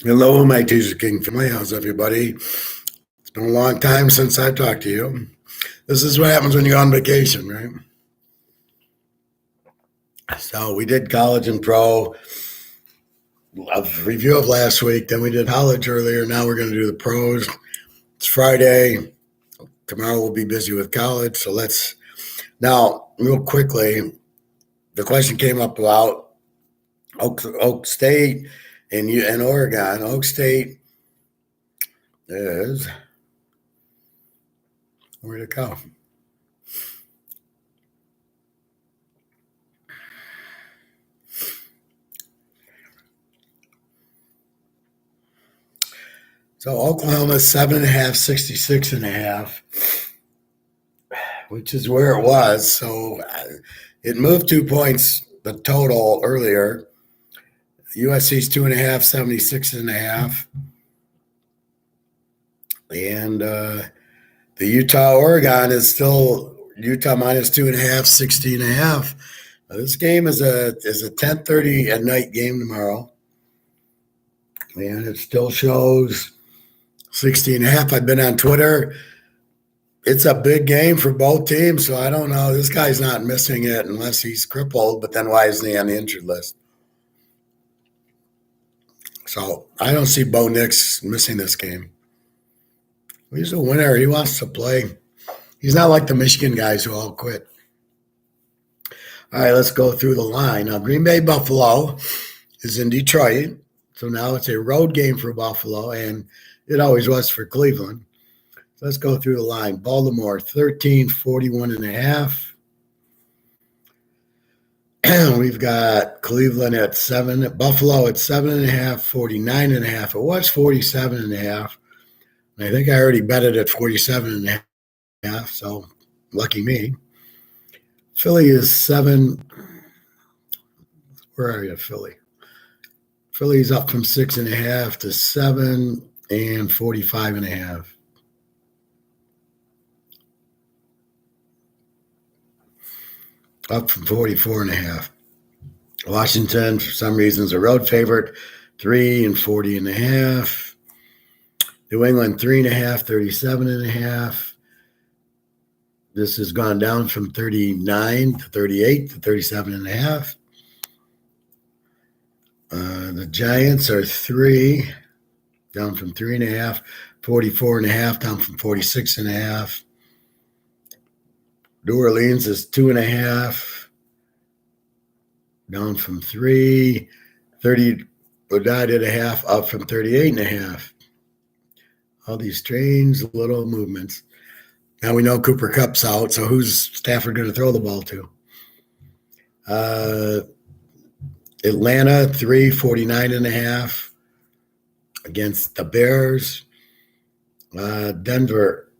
Hello, my Teaserking family. How's everybody? It's been a long time since I talked to you. This is what happens when you're on vacation, right? So we did college and pro, a review of last week. Then we did college earlier. Now we're going to do the pros. It's Friday. Tomorrow we'll be busy with college. So let's now, real quickly, the question came up about Oak State and Oregon. Oak State is where'd it go? So Oklahoma 7.5, 66.5, which is where it was. So it moved 2 points, the total earlier. USC's 2.5, 76.5. And the Utah Oregon is still Utah minus 2.5, 60.5. This game is a 10:30 at night game tomorrow. And it still shows 60.5. I've been on Twitter. It's a big game for both teams, so I don't know. This guy's not missing it unless he's crippled, but then why isn't he on the injured list? So I don't see Bo Nix missing this game. He's a winner. He wants to play. He's not like the Michigan guys who all quit. All right, let's go through the line. Now, Green Bay Buffalo is in Detroit, so now it's a road game for Buffalo, and it always was for Cleveland. So let's go through the line. Baltimore, 13, 41.5. We've got Cleveland at 7, Buffalo at 7.5, 49.5. It was 47.5. And I think I already bet it at 47.5, so lucky me. Philly is 7. Where are you, Philly? Philly's up from 6.5 to 7 and 45.5. Up from 44.5. Washington, for some reason, is a road favorite, 3 and 40.5. New England, 3.5, 37.5. This has gone down from 39 to 38 to 37.5. The Giants are 3, down from 3.5, 44.5, down from 46.5. New Orleans is 2.5, down from 3, 30.5, up from 38.5. All these strange little movements. Now we know Cooper Kupp's out, so who's Stafford going to throw the ball to? Atlanta, 3, 49.5 against the Bears. Denver,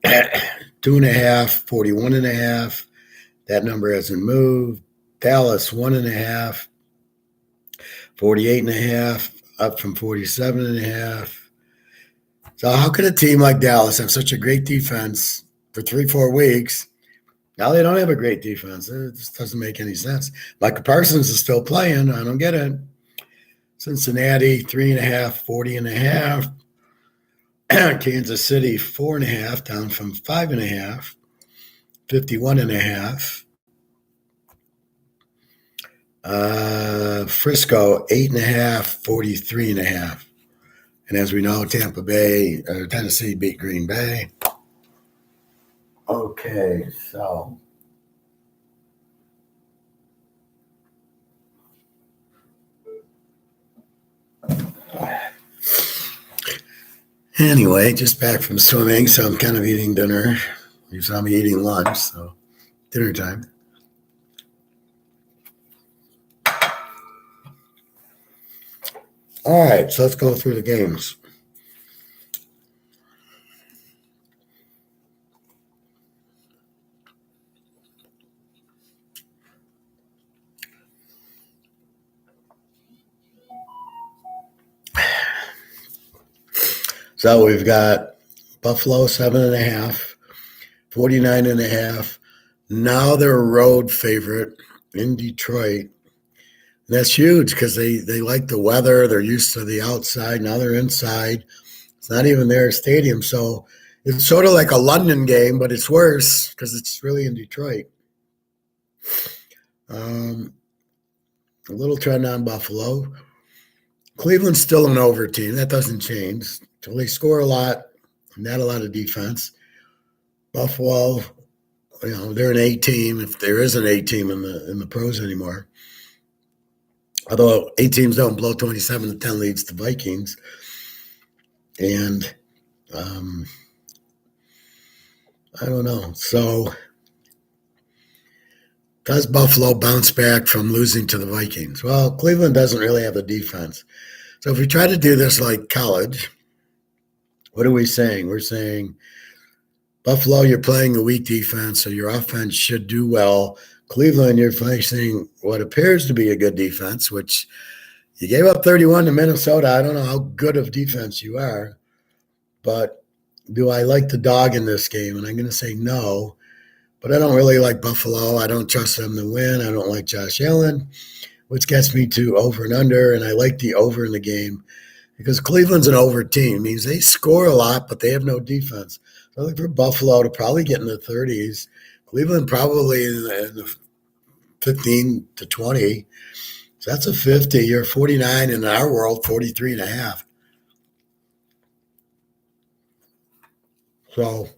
2.5, 41.5. That number hasn't moved. Dallas, 1.5, 48.5, up from 47.5. So how could a team like Dallas have such a great defense for 3-4 weeks? Now they don't have a great defense. It just doesn't make any sense. Michael Parsons is still playing. I don't get it. Cincinnati, 3.5, 40.5. Kansas City, 4.5, down from 5.5, 51.5. Frisco, 8.5, 43.5. And as we know, Tennessee beat Green Bay. Okay, so anyway, just back from swimming, so I'm kind of eating dinner. You saw me eating lunch, so dinner time. All right, so let's go through the games. So we've got Buffalo 7.5, 49.5. Now they're a road favorite in Detroit. And that's huge because they like the weather. They're used to the outside. Now they're inside. It's not even their stadium. So it's sort of like a London game, but it's worse because it's really in Detroit. A little trend on Buffalo. Cleveland's still an over team. That doesn't change. So they score a lot, not a lot of defense. Buffalo, they're an A team if there is an A team in the pros anymore. Although 8 teams don't blow 27-10 leads to Vikings. And I don't know. So does Buffalo bounce back from losing to the Vikings? Well, Cleveland doesn't really have the defense. So if we try to do this like college, what are we saying? We're saying, Buffalo, you're playing a weak defense, so your offense should do well. Cleveland, you're facing what appears to be a good defense, which you gave up 31 to Minnesota. I don't know how good of defense you are, but do I like the dog in this game? And I'm going to say no, but I don't really like Buffalo. I don't trust them to win. I don't like Josh Allen, which gets me to over and under, and I like the over in the game because Cleveland's an over team. It means they score a lot, but they have no defense. So I look for Buffalo to probably get in the 30s. Cleveland probably in the 15 to 20. So that's a 50. You're 49 in our world, 43 and a half. So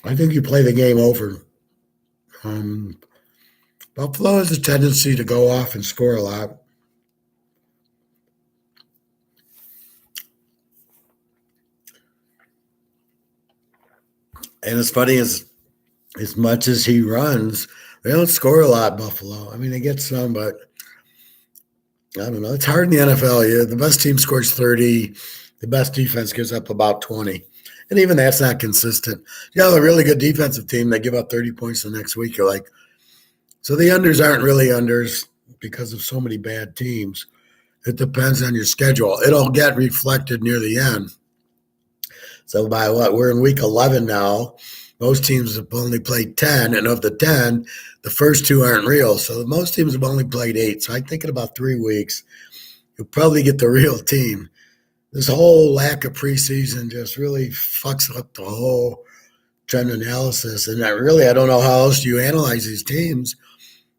I think you play the game over. Buffalo has a tendency to go off and score a lot. And as funny as much as he runs, they don't score a lot, Buffalo. I mean, they get some, but I don't know. It's hard in the NFL. Yeah, the best team scores 30. The best defense gives up about 20. And even that's not consistent. You have a really good defensive team that give up 30 points the next week. You're like, so the unders aren't really unders because of so many bad teams. It depends on your schedule. It'll get reflected near the end. So by what? We're in week 11 now. Most teams have only played 10, and of the 10, the first 2 aren't real. So most teams have only played 8. So I think in about 3 weeks, you'll probably get the real team. This whole lack of preseason just really fucks up the whole trend analysis. And I don't know how else you analyze these teams.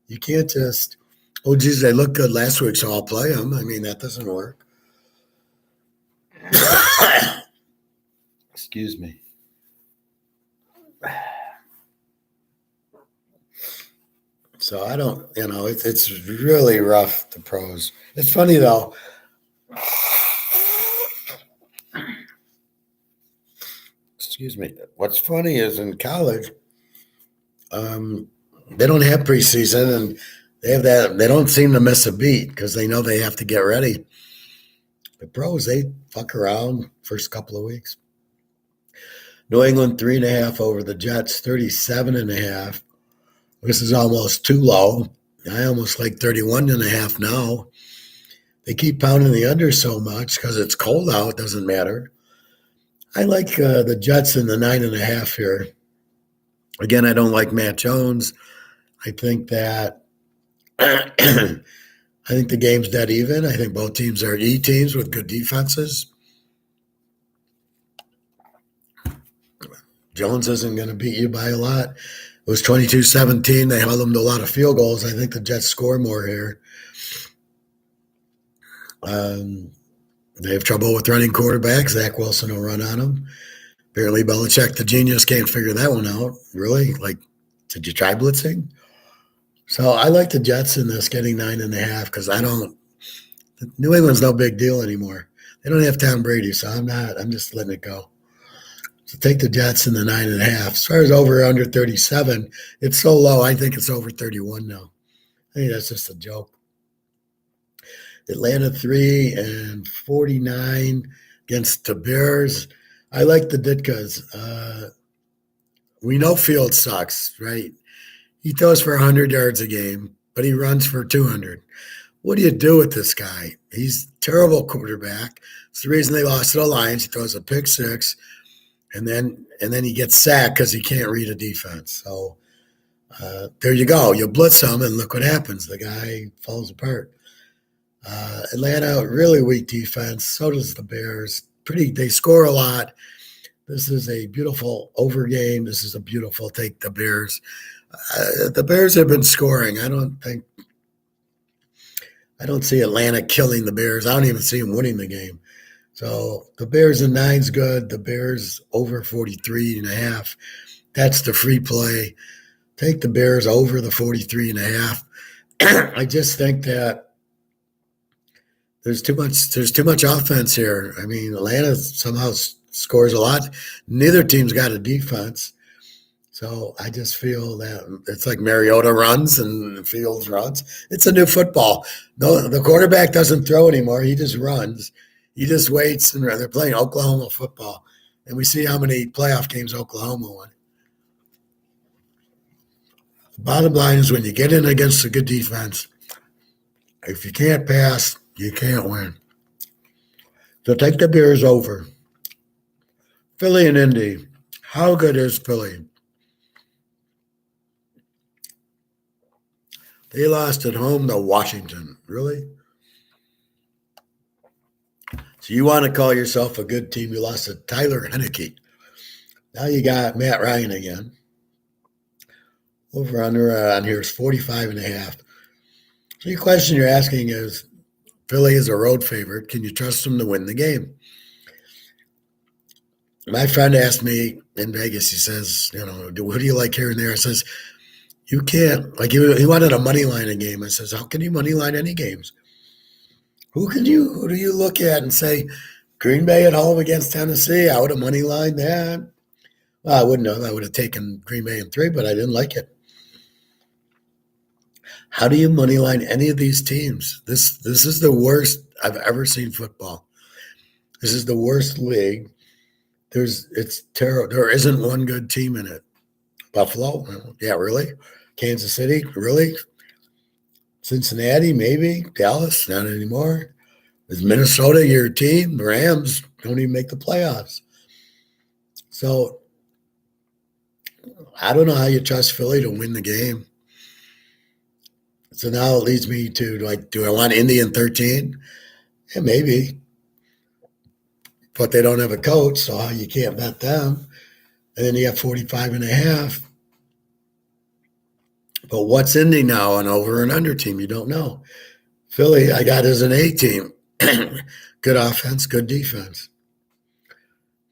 You can't just, oh, geez, they look good last week, so I'll play them. I mean, that doesn't work. Excuse me. So I don't, it's really rough, the pros. It's funny, though. Excuse me. What's funny is in college, they don't have preseason, and they have that. They don't seem to miss a beat because they know they have to get ready. The pros, they fuck around first couple of weeks. New England 3.5 over the Jets, 37.5. This is almost too low. I almost like 31.5 now. They keep pounding the under so much because it's cold out. Doesn't matter. I like the Jets in the 9.5 here. Again, I don't like Matt Jones. I think that I think the game's dead even. I think both teams are E teams with good defenses. Jones isn't going to beat you by a lot. It was 22-17. They held them to a lot of field goals. I think the Jets score more here. They have trouble with running quarterbacks. Zach Wilson will run on them. Apparently Belichick, the genius, can't figure that one out. Really? Like, did you try blitzing? So I like the Jets in this, getting 9.5, because New England's no big deal anymore. They don't have Tom Brady, so I'm just letting it go. So take the Jets in the 9.5. As far as over under 37, it's so low, I think it's over 31 now. I think that's just a joke. Atlanta 3-49 against the Bears. I like the Ditkas. We know Fields sucks, right? He throws for 100 yards a game, but he runs for 200. What do you do with this guy? He's a terrible quarterback. It's the reason they lost to the Lions. He throws a pick 6, and then he gets sacked because he can't read a defense. So There you go. You blitz him, and look what happens. The guy falls apart. Atlanta, really weak defense. So does the Bears. They score a lot. This is a beautiful over game. This is a beautiful take the Bears. The Bears have been scoring. I don't see Atlanta killing the Bears. I don't even see them winning the game. So the Bears in nine's good. The Bears over 43.5. That's the free play. Take the Bears over the 43.5. I just think that there's too much offense here. I mean, Atlanta somehow scores a lot. Neither team's got a defense. So I just feel that it's like Mariota runs and Fields runs. It's a new football. No, the quarterback doesn't throw anymore. He just runs. He just waits, and they're playing Oklahoma football. And we see how many playoff games Oklahoma won. The bottom line is when you get in against a good defense, if you can't pass, you can't win. So take the Bears over. Philly and Indy. How good is Philly? They lost at home to Washington. Really? So you want to call yourself a good team? You lost to Tyler Heineke. Now you got Matt Ryan again. Over under on here is 45.5. So your question you're asking is, Philly is a road favorite. Can you trust them to win the game? My friend asked me in Vegas, he says, who do you like here and there? I says, you can't. Like he wanted a money line a game. I says, how can you money line any games? Who do you look at and say, Green Bay at home against Tennessee? I would have money lined that. Well, I wouldn't have. I would have taken Green Bay in 3, but I didn't like it. How do you money line any of these teams? This is the worst I've ever seen football. This is the worst league. It's terrible. There isn't one good team in it. Buffalo, yeah, really? Kansas City, really? Cincinnati, maybe. Dallas, not anymore. Is Minnesota your team? The Rams don't even make the playoffs. So I don't know how you trust Philly to win the game. So now it leads me to, do I want Indy in 13? Yeah, maybe. But they don't have a coach, so you can't bet them. And then you have 45.5. But what's Indy now, an over and under team? You don't know. Philly, I got as an A team. Good offense, good defense.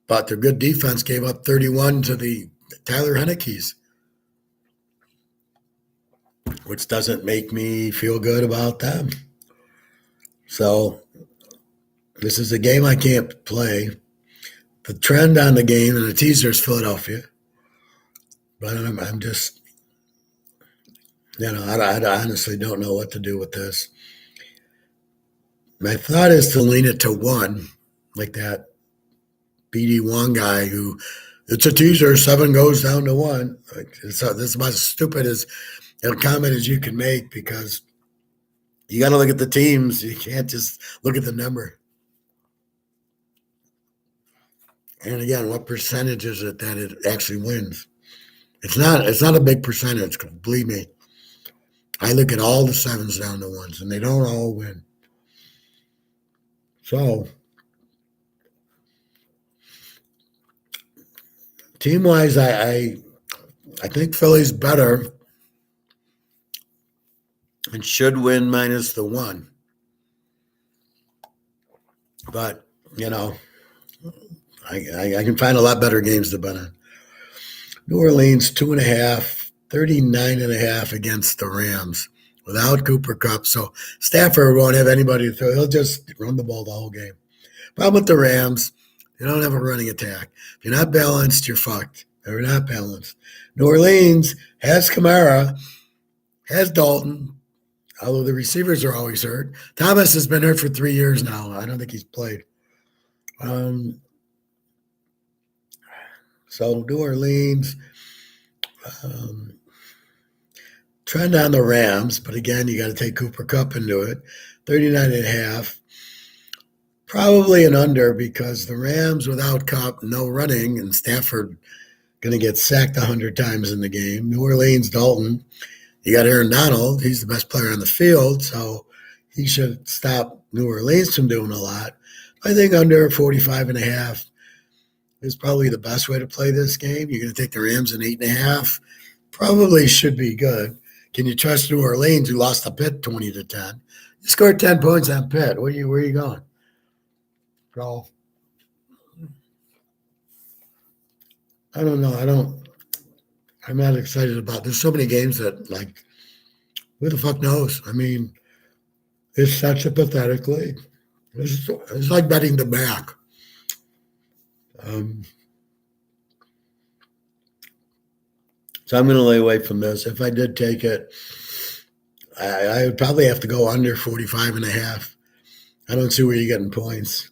But their good defense gave up 31 to the Tyler Heineke's, which doesn't make me feel good about them. So this is a game I can't play. The trend on the game and the teaser is Philadelphia. But I'm just, I honestly don't know what to do with this. My thought is to lean it to 1, like that BD1 guy who, it's a teaser, 7 goes down to 1. This is about as stupid as a comment as you can make, because you got to look at the teams. You can't just look at the number. And again, what percentage is it that it actually wins? It's not a big percentage, believe me. I look at all the 7s down to 1s, and they don't all win. So, team-wise, I think Philly's better and should win minus the 1. But, I can find a lot better games to bet on. New Orleans, 2.5, 39.5 against the Rams without Cooper Kupp. So Stafford won't have anybody to throw. He'll just run the ball the whole game. Problem with the Rams, they don't have a running attack. If you're not balanced, you're fucked. They're not balanced. New Orleans has Kamara, has Dalton, although the receivers are always hurt. Thomas has been hurt for 3 years now. I don't think he's played. So New Orleans, trend on the Rams, but again, you got to take Cooper Kupp into it. 39.5. Probably an under, because the Rams without Kupp, no running, and Stafford going to get sacked 100 times in the game. New Orleans, Dalton. You got Aaron Donald. He's the best player on the field, so he should stop New Orleans from doing a lot. I think under 45.5 is probably the best way to play this game. You're going to take the Rams in 8.5. Probably should be good. Can you trust New Orleans, who lost to Pitt 20-10? You scored 10 points on Pitt. Where are you going? Bro, I don't know. I'm not excited about. There's so many games that, like, who the fuck knows? I mean, it's such a pathetic league. It's like betting the back. So I'm going to lay away from this. If I did take it, I would probably have to go under 45.5. I don't see where you're getting points.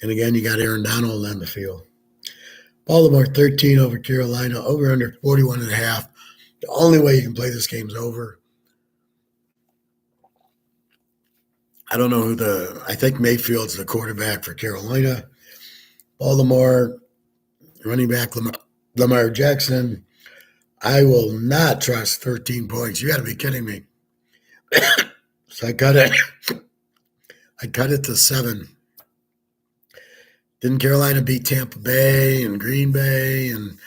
And again, you got Aaron Donald on the field. Baltimore 13 over Carolina, over under 41.5. The only way you can play this game is over. I don't know I think Mayfield's the quarterback for Carolina. Baltimore, running back Lamar Jackson. I will not trust 13 points. You got to be kidding me. So I cut it. I cut it to 7. Didn't Carolina beat Tampa Bay and Green Bay and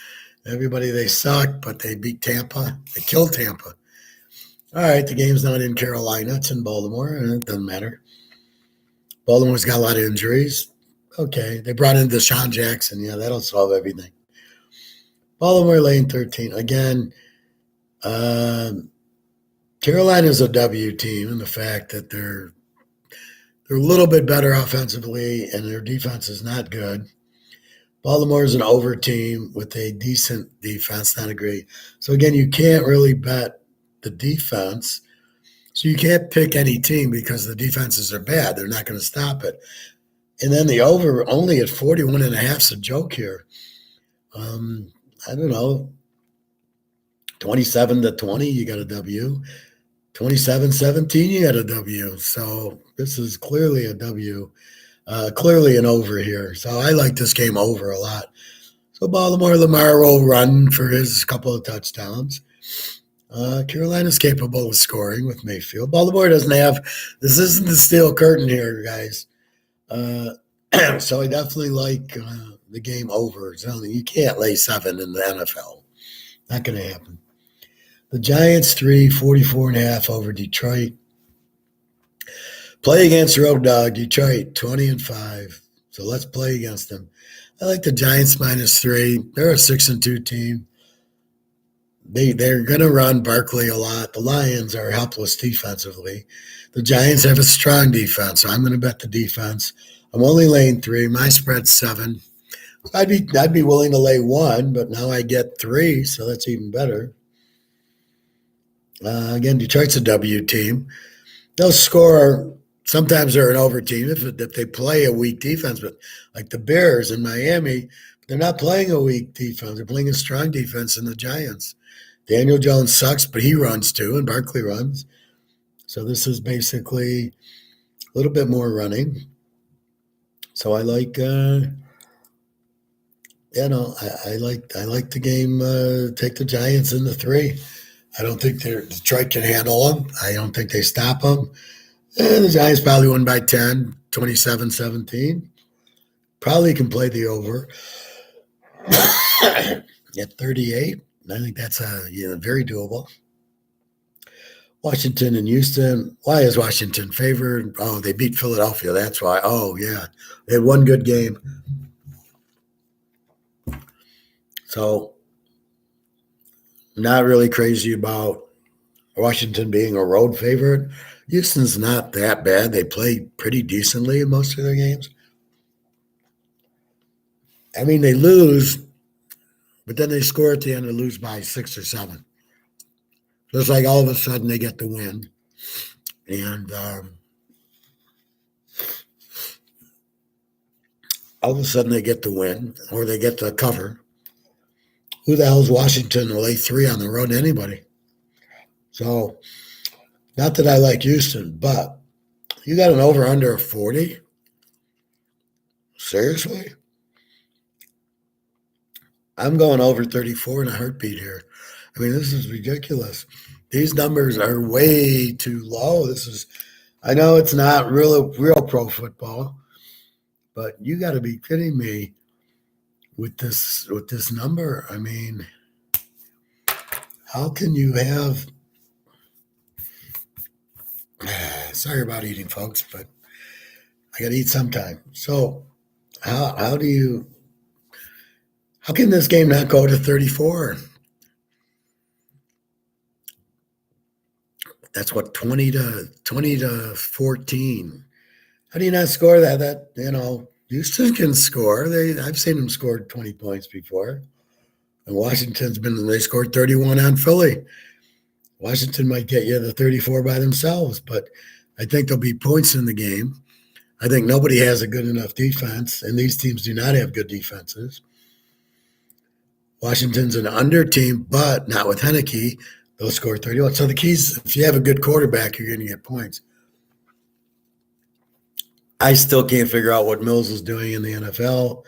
everybody? They suck, but they beat Tampa. They killed Tampa. All right, the game's not in Carolina. It's in Baltimore, and it doesn't matter. Baltimore's got a lot of injuries. Okay, they brought in Deshaun Jackson. Yeah, that'll solve everything. Baltimore laying 13. Again, Carolina's a W team in the fact that they're a little bit better offensively, and their defense is not good. Baltimore is an over team with a decent defense, not a great. So, again, you can't really bet the defense. So you can't pick any team because the defenses are bad. They're not going to stop it. And then the over only at 41.5 is a joke here. I don't know. 27-20, you got a W. 27-17, you got a W. So this is clearly a W, clearly an over here. So I like this game over a lot. So Baltimore, Lamar will run for his couple of touchdowns. Carolina's capable of scoring with Mayfield. Baltimore doesn't have – this isn't the steel curtain here, guys. So I definitely like the game over. You can't lay 7 in the NFL. Not going to happen. The Giants 3, 44.5 over Detroit. Play against road dog, Detroit, 20-5. So let's play against them. I like the Giants -3. They're a 6-2 team. They're going to run Barkley a lot. The Lions are helpless defensively. The Giants have a strong defense, so I'm going to bet the defense. I'm only laying 3. My spread's 7. I'd be willing to lay 1, but now I get 3, so that's even better. Again, Detroit's a W team. They'll score. Sometimes they're an over team if they play a weak defense, but like the Bears in Miami, they're not playing a weak defense. They're playing a strong defense in the Giants. Daniel Jones sucks, but he runs too, and Barkley runs. So this is basically a little bit more running. So I like, I like the game. Take the Giants in the 3. I don't think Detroit can handle them. I don't think they stop them. And the Giants probably win by 10, 27-17. Probably can play the over at 38. I think that's very doable. Washington and Houston. Why is Washington favored? Oh, they beat Philadelphia. That's why. Oh, yeah. They had one good game. So, not really crazy about Washington being a road favorite. Houston's not that bad. They play pretty decently in most of their games. I mean, they lose, but then they score at the end and lose by 6 or 7. So it's like all of a sudden they get the win. And all of a sudden they get the win or they get the cover. Who the hell is Washington to lay 3 on the road to anybody? So, not that I like Houston, but you got an over-under of 40? Seriously? I'm going over 34 in a heartbeat here. I mean, this is ridiculous. These numbers are way too low. I know it's not real pro football, but you got to be kidding me with this number. I mean, how can you have? Sorry about eating, folks, but I got to eat sometime. So how do you? How can this game not go to 34? That's what 20 to 14. How do you not score that? Houston can score. I've seen them score 20 points before. And they scored 31 on Philly. Washington might get you the 34 by themselves, but I think there'll be points in the game. I think nobody has a good enough defense, and these teams do not have good defenses. Washington's an under team, but not with Heineke. They'll score 31. So the keys, if you have a good quarterback, you're going to get points. I still can't figure out what Mills is doing in the NFL,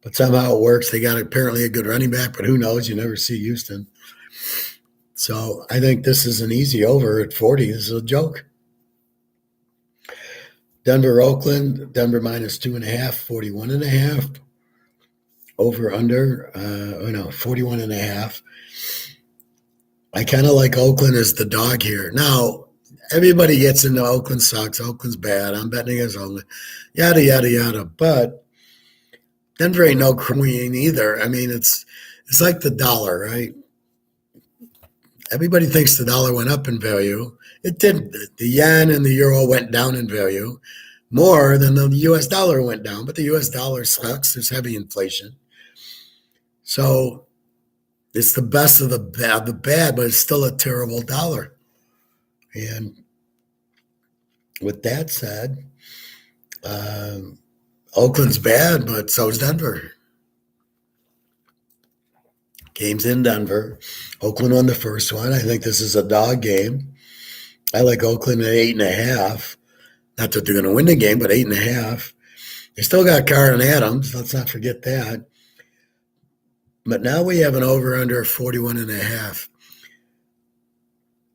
but somehow it works. They got apparently a good running back, but who knows? You never see Houston. So I think this is an easy over at 40. This is a joke. Denver, Oakland, Denver minus 2.5, 41.5. Over under, 41.5. I kind of like Oakland as the dog here. Now, everybody gets into Oakland sucks. Oakland's bad. I'm betting against Oakland. Yada, yada, yada. But Denver ain't no queen either. I mean, it's like the dollar, right? Everybody thinks the dollar went up in value. It didn't. The yen and the euro went down in value more than the U.S. dollar went down. But the U.S. dollar sucks. There's heavy inflation. So it's the best of the bad, but it's still a terrible dollar. And with that said, Oakland's bad, but so is Denver. Game's in Denver. Oakland won the first one. I think this is a dog game. I like Oakland at 8.5. Not that they're going to win the game, but 8.5. They still got Carr and Adams. Let's not forget that. But now we have an over-under of 41.5.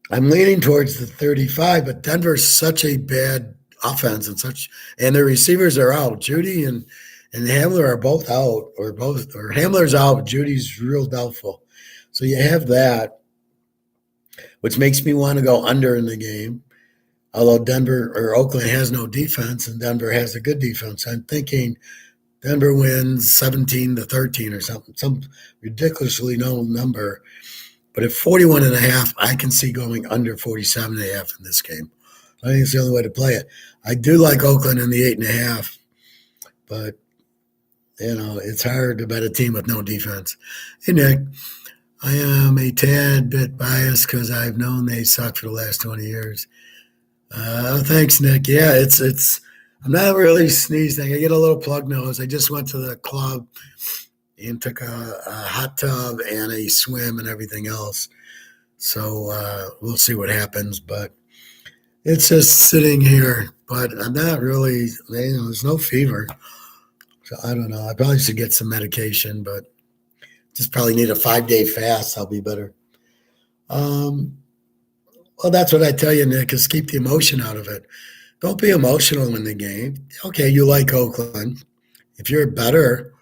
I'm leaning towards the 35, but Denver's such a bad offense and their receivers are out. Judy and Hamler are both out, or Hamler's out. Judy's real doubtful. So you have that, which makes me want to go under in the game. Although Oakland has no defense and Denver has a good defense, I'm thinking Denver wins 17-13 or something, some ridiculously low number. But at 41.5, I can see going under 47.5 in this game. I think it's the only way to play it. I do like Oakland in the 8.5, but it's hard to bet a team with no defense. Hey, Nick, I am a tad bit biased because I've known they suck for the last 20 years. Thanks, Nick. Yeah, it's. I'm not really sneezing. I get a little plug nose. I just went to the club and took a hot tub and a swim and everything else. So we'll see what happens. But it's just sitting here. But I'm not really. There's no fever. So I don't know. I probably should get some medication, but just probably need a 5-day fast. I'll be better. Well, that's what I tell you, Nick, is keep the emotion out of it. Don't be emotional in the game. Okay, you like Oakland. If you're better,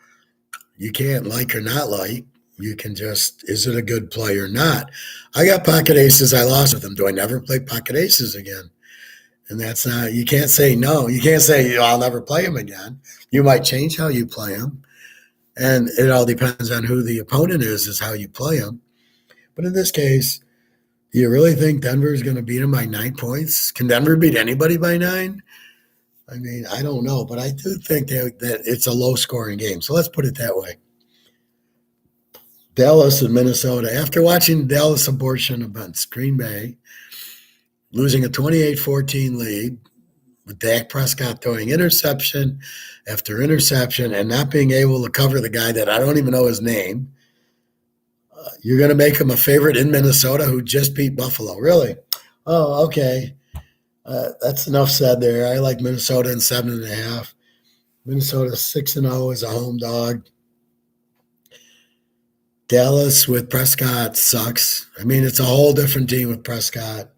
you can't like or not like. You can just, is it a good play or not? I got pocket aces. I lost with them. Do I never play pocket aces again? And that's not, you can't say no. You can't say, I'll never play them again. You might change how you play them. And it all depends on who the opponent is how you play them. But in this case, do you really think Denver is going to beat them by 9 points? Can Denver beat anybody by 9? I mean, I don't know, but I do think that it's a low-scoring game. So let's put it that way. Dallas and Minnesota. After watching Dallas abortion against Green Bay, losing a 28-14 lead, with Dak Prescott throwing interception after interception and not being able to cover the guy that I don't even know his name, you're going to make him a favorite in Minnesota who just beat Buffalo. Really? Oh, okay. That's enough said there. I like Minnesota in 7.5. Minnesota 6-0 as a home dog. Dallas with Prescott sucks. I mean, it's a whole different team with Prescott.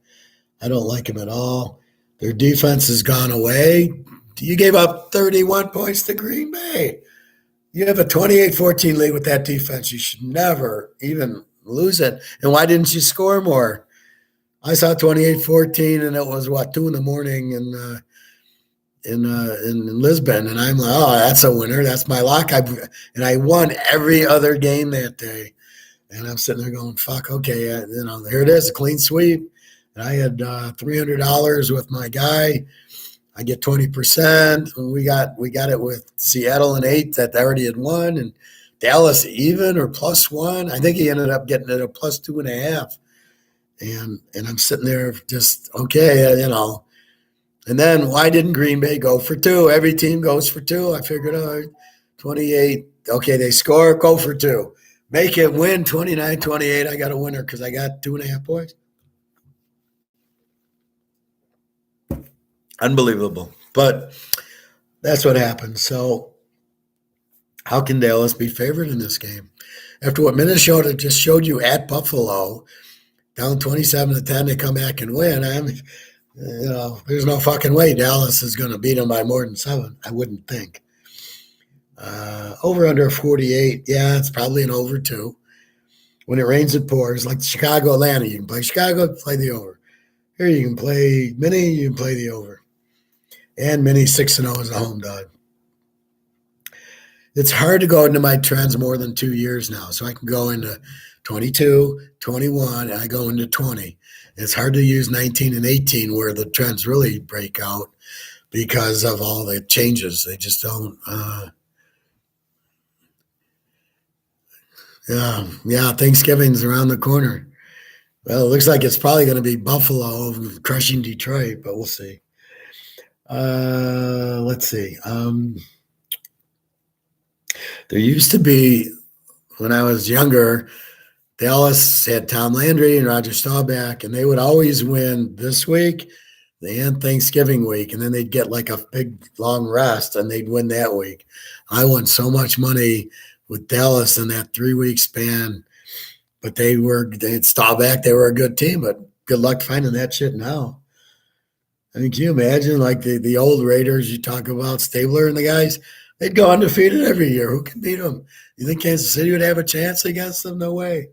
I don't like him at all. Their defense has gone away. You gave up 31 points to Green Bay. You have a 28-14 lead with that defense. You should never even lose it. And why didn't you score more? I saw 28-14, and it was, 2 in the morning in Lisbon. And I'm like, oh, that's a winner. That's my lock. And I won every other game that day. And I'm sitting there going, fuck, okay, here it is, a clean sweep. And I had $300 with my guy. I get 20%. We got it with Seattle and 8 that already had won, and Dallas even or +1. I think he ended up getting it a +2.5. And I'm sitting there just okay, And then why didn't Green Bay go for 2? Every team goes for 2. I figured, 28. Okay, they score, go for 2. Make it win 29-28. I got a winner because I got 2.5 points. Unbelievable. But that's what happened. So how can Dallas be favored in this game? After what Minnesota just showed you at Buffalo, down 27-10, they come back and win. There's no fucking way Dallas is going to beat them by more than 7. I wouldn't think. Over under 48. Yeah, it's probably an over 2. When it rains, it pours. Like Chicago, Atlanta, you can play Chicago, play the over. Here you can play Mini, you can play the over. And Mini 6-0 is a home dog. It's hard to go into my trends more than 2 years now. So I can go into 22, 21, and I go into 20. It's hard to use 19 and 18 where the trends really break out because of all the changes. They just don't. Thanksgiving's around the corner. Well, it looks like it's probably going to be Buffalo crushing Detroit, but we'll see. Let's see. There used to be, when I was younger, Dallas had Tom Landry and Roger Staubach, and they would always win this week and Thanksgiving week, and then they'd get like a big long rest, and they'd win that week. I won so much money with Dallas in that 3-week span, but they had Staubach. They were a good team, but good luck finding that shit now. I mean, can you imagine like the old Raiders you talk about, Stabler and the guys? They'd go undefeated every year. Who can beat them? You think Kansas City would have a chance against them? No way.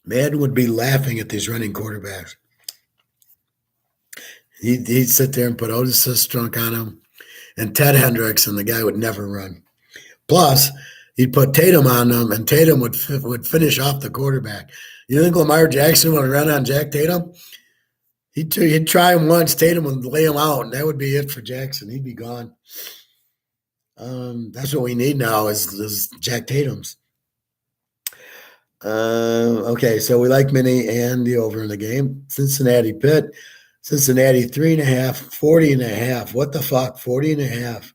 Madden would be laughing at these running quarterbacks. He'd sit there and put Otis Sistrunk on him and Ted Hendricks, and the guy would never run. Plus, he'd put Tatum on them, and Tatum would finish off the quarterback. You think Lamar Jackson would run on Jack Tatum? He'd try him once. Tatum would lay him out, and that would be it for Jackson. He'd be gone. That's what we need now is Jack Tatum's. Okay, so we like Mini and the over in the game. Cincinnati Pitt. Cincinnati 3.5, 40.5. What the fuck? 40.5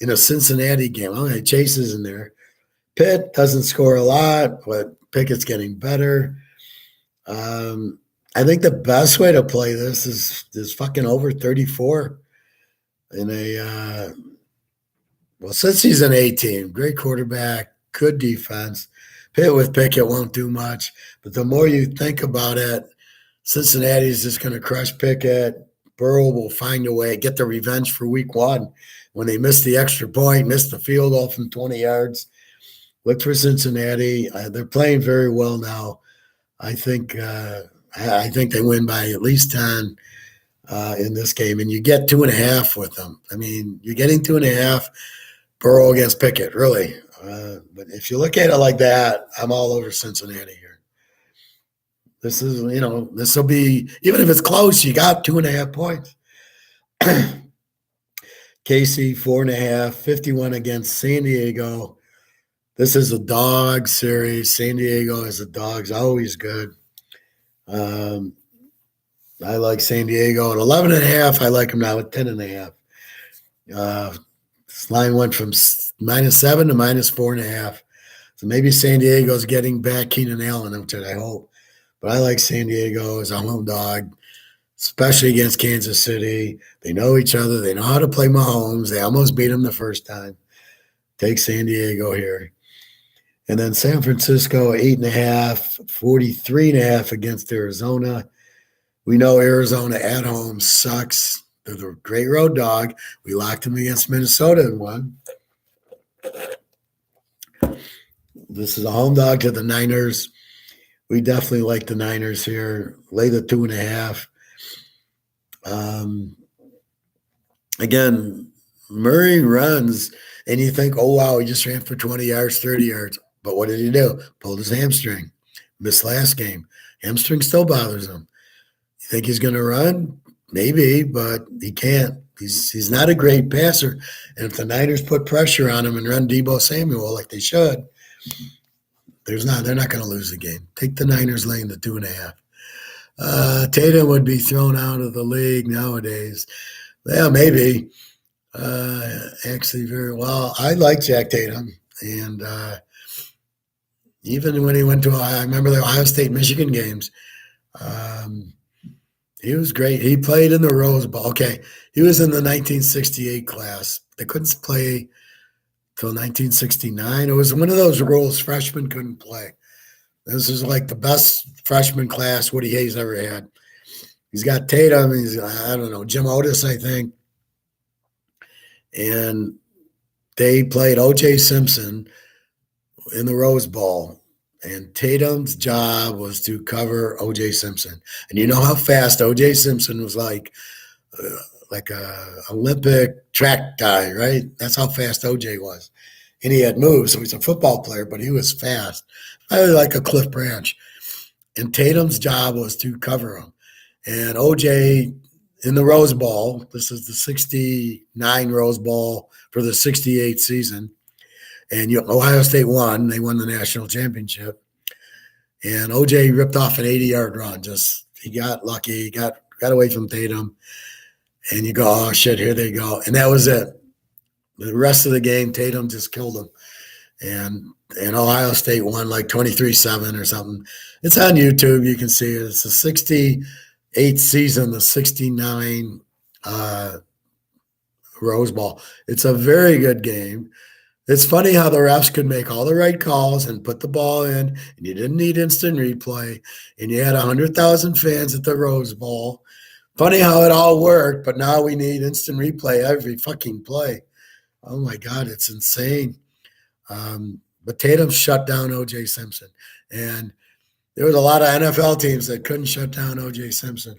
in a Cincinnati game. Okay, Chase is in there. Pitt doesn't score a lot, but Pickett's getting better. I think the best way to play this is fucking over 34 in a since he's an A team, great quarterback, good defense. Pitt with Pickett won't do much, but the more you think about it, Cincinnati's just going to crush Pickett. Burrow will find a way, get the revenge for week 1 when they missed the extra point, missed the field goal from 20 yards. Look for Cincinnati. They're playing very well now. I think they win by at least 10 in this game, and you get 2.5 with them. I mean, you're getting 2.5. Burrow against Pickett, really. But if you look at it like that, I'm all over Cincinnati here. This is, this will be, even if it's close, you got 2.5 points. KC 4.5, 51 against San Diego. This is a dog series. San Diego is a dog's always good. I like San Diego at 11.5. I like them now at 10.5. This line went from -7 to -4.5. So maybe San Diego's getting back Keenan Allen, which I hope. But I like San Diego as a home dog. especially against Kansas City. They know each other. They know how to play Mahomes. They almost beat him the first time. Take San Diego here. And then San Francisco, 8.5, 43.5 against Arizona. We know Arizona at home sucks. They're the great road dog. We locked them against Minnesota and won. This is a home dog to the Niners. We definitely like the Niners here. Lay the 2.5. Again, Murray runs, and you think, oh, wow, he just ran for 20 yards, 30 yards. But what did he do? Pulled his hamstring. Missed last game. Hamstring still bothers him. You think he's going to run? Maybe, but he can't. He's not a great passer. And if the Niners put pressure on him and run Deebo Samuel like they should, they're not going to lose the game. Take the Niners laying the 2.5. Tatum would be thrown out of the league nowadays. Well, maybe. Actually, very well. I like Jack Tatum. And even when he went to Ohio, I remember the Ohio State-Michigan games. He was great. He played in the Rose Bowl. Okay, he was in the 1968 class. They couldn't play till 1969. It was one of those rules freshmen couldn't play. This is like the best freshman class Woody Hayes ever had. He's got Tatum. He's, I don't know, Jim Otis, I think. And they played O.J. Simpson in the Rose Bowl. And Tatum's job was to cover O.J. Simpson. And you know how fast O.J. Simpson was like a Olympic track guy, right? That's how fast O.J. was. And he had moves, so he's a football player, but he was fast. I was like a Cliff Branch. And Tatum's job was to cover him. And O.J. in the Rose Bowl, this is the 69 Rose Bowl for the 68 season. And Ohio State won. They won the national championship. And O.J. ripped off an 80-yard run. He got lucky. He got away from Tatum. And you go, oh, shit, here they go. And that was it. The rest of the game, Tatum just killed him. And Ohio State won like 23-7 or something. It's on YouTube. You can see it. It's the 68 season, the 69 Rose Bowl. It's a very good game. It's funny how the refs could make all the right calls and put the ball in, and you didn't need instant replay, and you had 100,000 fans at the Rose Bowl. Funny how it all worked, but now we need instant replay every fucking play. Oh, my God, it's insane. But Tatum shut down O.J. Simpson, and there was a lot of NFL teams that couldn't shut down O.J. Simpson.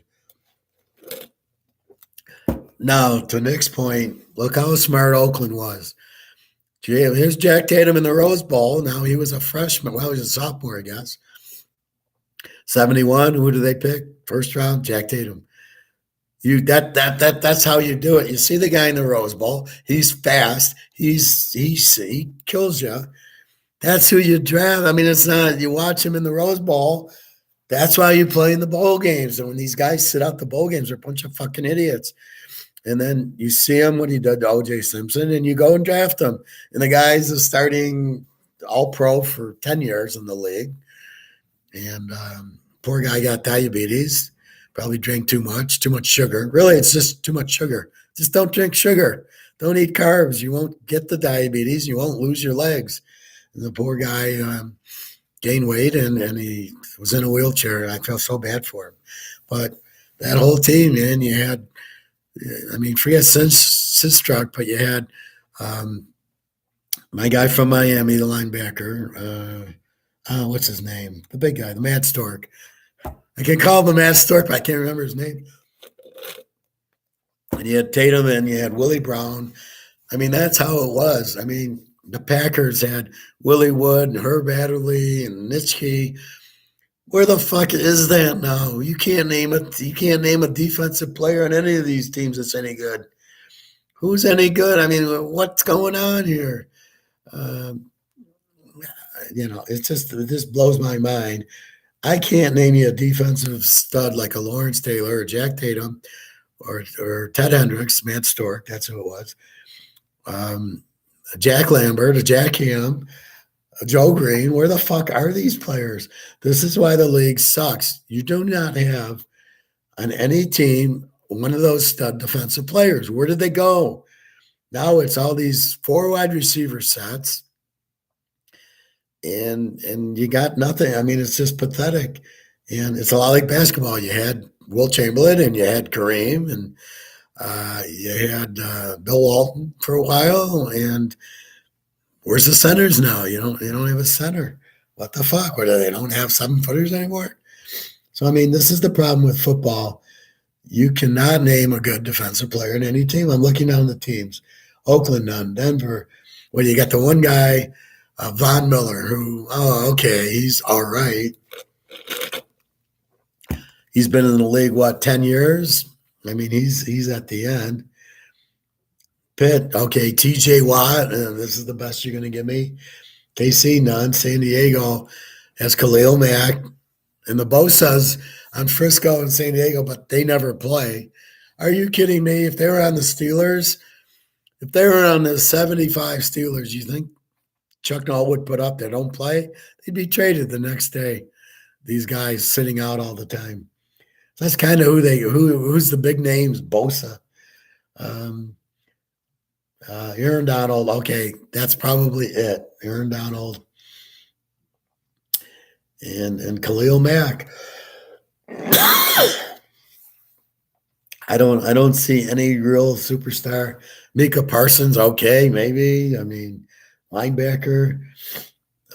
Now, to Nick's point, look how smart Oakland was. Here's Jack Tatum in the Rose Bowl. Now he was a freshman. Well, he was a sophomore, I guess. 71. Who do they pick? First round, Jack Tatum. That's how you do it. You see the guy in the Rose Bowl. He's fast. He kills you. That's who you draft. I mean, it's not. You watch him in the Rose Bowl. That's why you play in the bowl games. And when these guys sit out the bowl games, they're a bunch of fucking idiots. And then you see him when he did to O.J. Simpson, and you go and draft him. And the guy's a starting all-pro for 10 years in the league. And poor guy got diabetes. Probably drank too much sugar. Really, it's just too much sugar. Just don't drink sugar. Don't eat carbs. You won't get the diabetes. You won't lose your legs. And the poor guy gained weight, and he was in a wheelchair. I felt so bad for him. But that whole team, man, you had – I mean, forget Sistruck, but you had my guy from Miami, the linebacker. What's his name? The big guy, the Matt Stork. I can call him the Matt Stork, but I can't remember his name. And you had Tatum and you had Willie Brown. I mean, that's how it was. I mean, the Packers had Willie Wood and Herb Adderley and Nitschke. Where the fuck is that now? You can't name it. You can't name a defensive player on any of these teams that's any good. Who's any good? I mean, what's going on here? It just blows my mind. I can't name you a defensive stud like a Lawrence Taylor or Jack Tatum or Ted Hendricks, Matt Stork, that's who it was. Jack Lambert, a Jack Ham, Joe Green. Where the fuck are these players? This is why the league sucks. You do not have on any team one of those stud defensive players. Where did they go? Now it's all these 4 wide receiver sets, and you got nothing. I mean, it's just pathetic. And it's a lot like basketball. You had Will Chamberlain and you had Kareem and you had Bill Walton for a while. And where's the centers now? You don't have a center. What the fuck? What, they don't have 7-footers anymore? So I mean, this is the problem with football. You cannot name a good defensive player in any team. I'm looking down the teams. Oakland, none. Denver. Well, you got the one guy, Von Miller, who, okay, he's all right. He's been in the league, 10 years? I mean, he's at the end. Pitt, okay, TJ Watt, this is the best you're going to give me. KC, none. San Diego has Khalil Mack. And the Bosa's on Frisco and San Diego, but they never play. Are you kidding me? If they were on the Steelers, if they were on the 75 Steelers, you think Chuck Noll would put up they don't play? They'd be traded the next day. These guys sitting out all the time. That's kind of who's the big names. Bosa, Aaron Donald. Okay, that's probably it. Aaron Donald and Khalil Mack. I don't see any real superstar. Micah Parsons, okay, maybe. I mean, linebacker.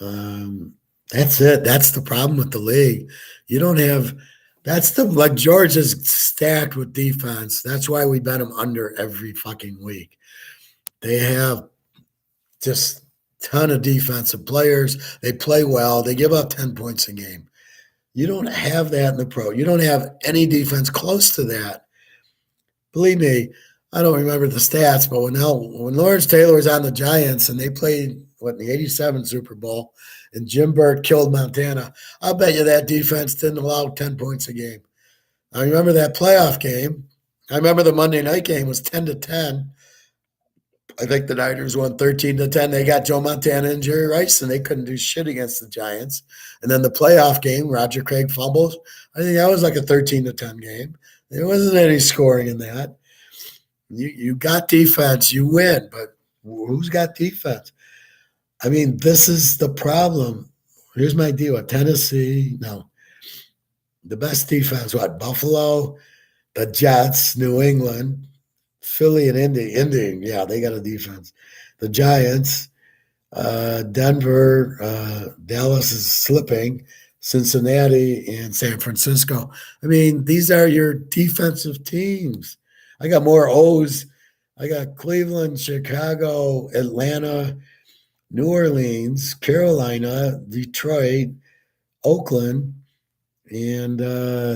That's it. That's the problem with the league. You don't have. That's like George is stacked with defense. That's why we bet them under every fucking week. They have just a ton of defensive players. They play well. They give up 10 points a game. You don't have that in the pro. You don't have any defense close to that. Believe me, I don't remember the stats, but when Lawrence Taylor was on the Giants and they played in the '87 Super Bowl and Jim Burt killed Montana, I'll bet you that defense didn't allow 10 points a game. I remember that playoff game. I remember the Monday night game was 10-10. I think the Niners won 13-10. They got Joe Montana and Jerry Rice, and they couldn't do shit against the Giants. And then the playoff game, Roger Craig fumbles. I think that was like a 13-10 game. There wasn't any scoring in that. You got defense, you win, but who's got defense? I mean, this is the problem. Here's my deal with Tennessee. No. The best defense, Buffalo, the Jets, New England, Philly and Indy. Yeah, they got a defense. The Giants, Denver, Dallas is slipping, Cincinnati, and San Francisco. I mean, these are your defensive teams. I got more O's. I got Cleveland, Chicago, Atlanta, New Orleans, Carolina, Detroit, Oakland, and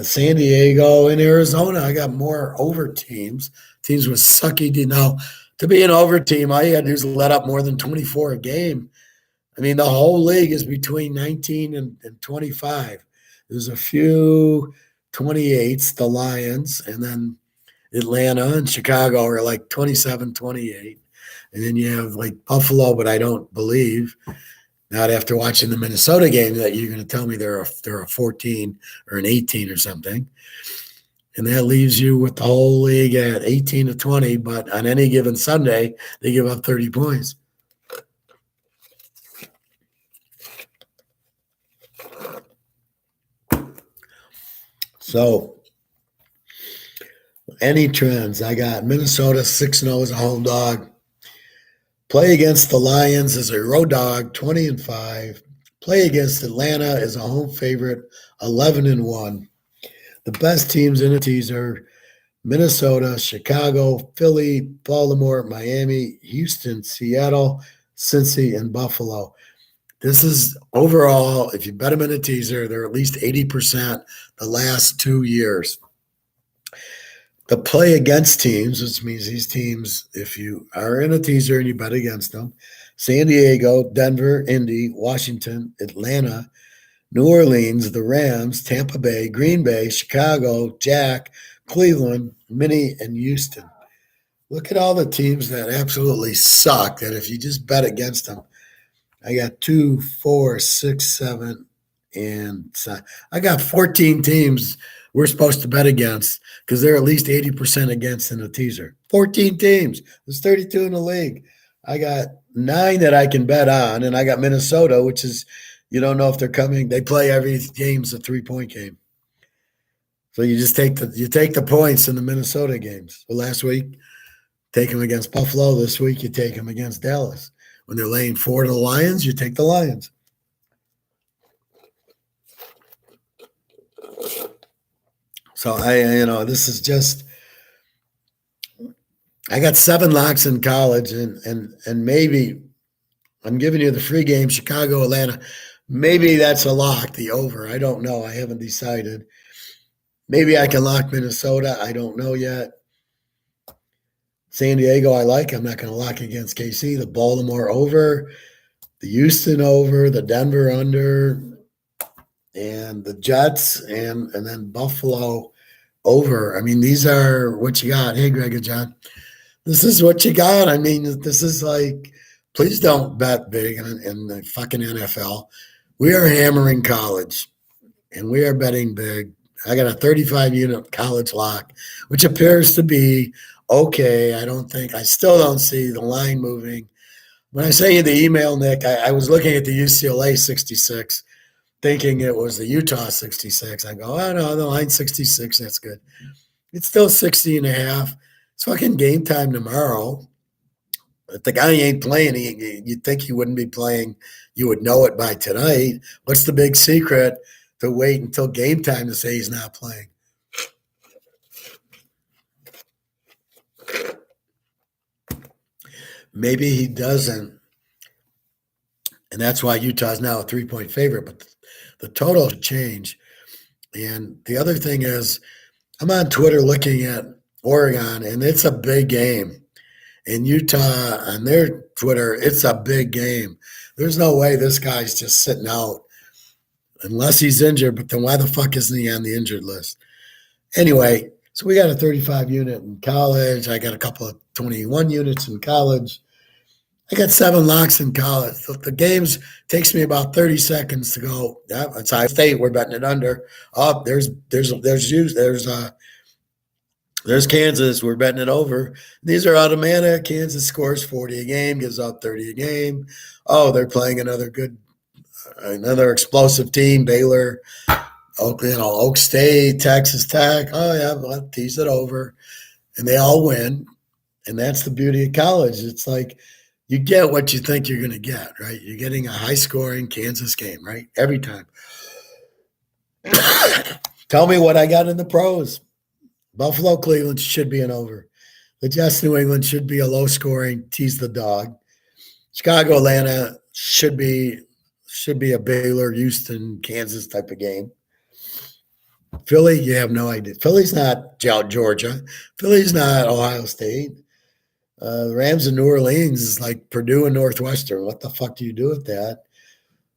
San Diego and Arizona. I got more over teams with sucky. Now, to be an over team, all you got to do is let up more than 24 a game. I mean, the whole league is between 19 and 25. There's a few 28s, the Lions, and then Atlanta and Chicago are like 27, 28. And then you have like Buffalo, but I don't believe, not after watching the Minnesota game, that you're going to tell me they're a 14 or an 18 or something. And that leaves you with the whole league at 18-20, but on any given Sunday, they give up 30 points. So, any trends? I got Minnesota 6-0 as a home dog. Play against the Lions as a road dog, 20-5. Play against Atlanta as a home favorite, 11-1. The best teams in a teaser: Minnesota, Chicago, Philly, Baltimore, Miami, Houston, Seattle, Cincy, and Buffalo. This is overall, if you bet them in a teaser, they're at least 80% the last 2 years. The play against teams, which means these teams, if you are in a teaser and you bet against them: San Diego, Denver, Indy, Washington, Atlanta, New Orleans, the Rams, Tampa Bay, Green Bay, Chicago, Jack, Cleveland, Minnie, and Houston. Look at all the teams that absolutely suck, that if you just bet against them. I got 2, 4, 6, 7, and I got 14 teams we're supposed to bet against because they're at least 80% against in the teaser. 14 teams. There's 32 in the league. I got 9 that I can bet on, and I got Minnesota, which is you don't know if they're coming. They play every game's a 3-point game. So you just take the points in the Minnesota games. So last week, take them against Buffalo. This week, you take them against Dallas. When they're laying 4 to the Lions, you take the Lions. So this is just. I got 7 locks in college, and maybe I'm giving you the free game, Chicago, Atlanta. Maybe that's a lock, the over. I don't know. I haven't decided. Maybe I can lock Minnesota. I don't know yet. San Diego, I like. I'm not going to lock against KC. The Baltimore over, the Houston over, the Denver under, and the Jets, and then Buffalo over. I mean, these are what you got. Hey, Greg and John. This is what you got. I mean, this is like, please don't bet big in the fucking NFL. We are hammering college, and we are betting big. I got a 35-unit college lock, which appears to be okay. I still don't see the line moving. When I sent you the email, Nick, I was looking at the UCLA 66, thinking it was the Utah 66. I go, oh, no, the line 66, that's good. It's still 60 and a half. It's fucking game time tomorrow. If the guy ain't playing, you'd think he wouldn't be playing. You would know it by tonight. What's the big secret to wait until game time to say he's not playing? Maybe he doesn't. And that's why Utah's now a 3-point favorite. But the total should change. And the other thing is, I'm on Twitter looking at Oregon, and it's a big game. In Utah, on their Twitter, it's a big game. There's no way this guy's just sitting out unless he's injured. But then why the fuck isn't he on the injured list? Anyway, so we got a 35 unit in college. I got a couple of 21 units in college. I got 7 locks in college. So the games takes me about 30 seconds to go. Yeah, it's Iowa State. We're betting it under. Oh, there's Kansas. We're betting it over. These are automatic. Kansas scores 40 a game, gives up 30 a game. Oh, they're playing another explosive team. Baylor, Oak State, Texas Tech. Oh yeah, well, tease it over, and they all win. And that's the beauty of college. It's like you get what you think you're going to get, right? You're getting a high-scoring Kansas game, right? Every time. Tell me what I got in the pros. Buffalo, Cleveland should be an over. The Jets, New England should be a low-scoring, tease the dog. Chicago, Atlanta should be a Baylor, Houston, Kansas type of game. Philly, you have no idea. Philly's not Georgia. Philly's not Ohio State. Rams in New Orleans is like Purdue and Northwestern. What the fuck do you do with that?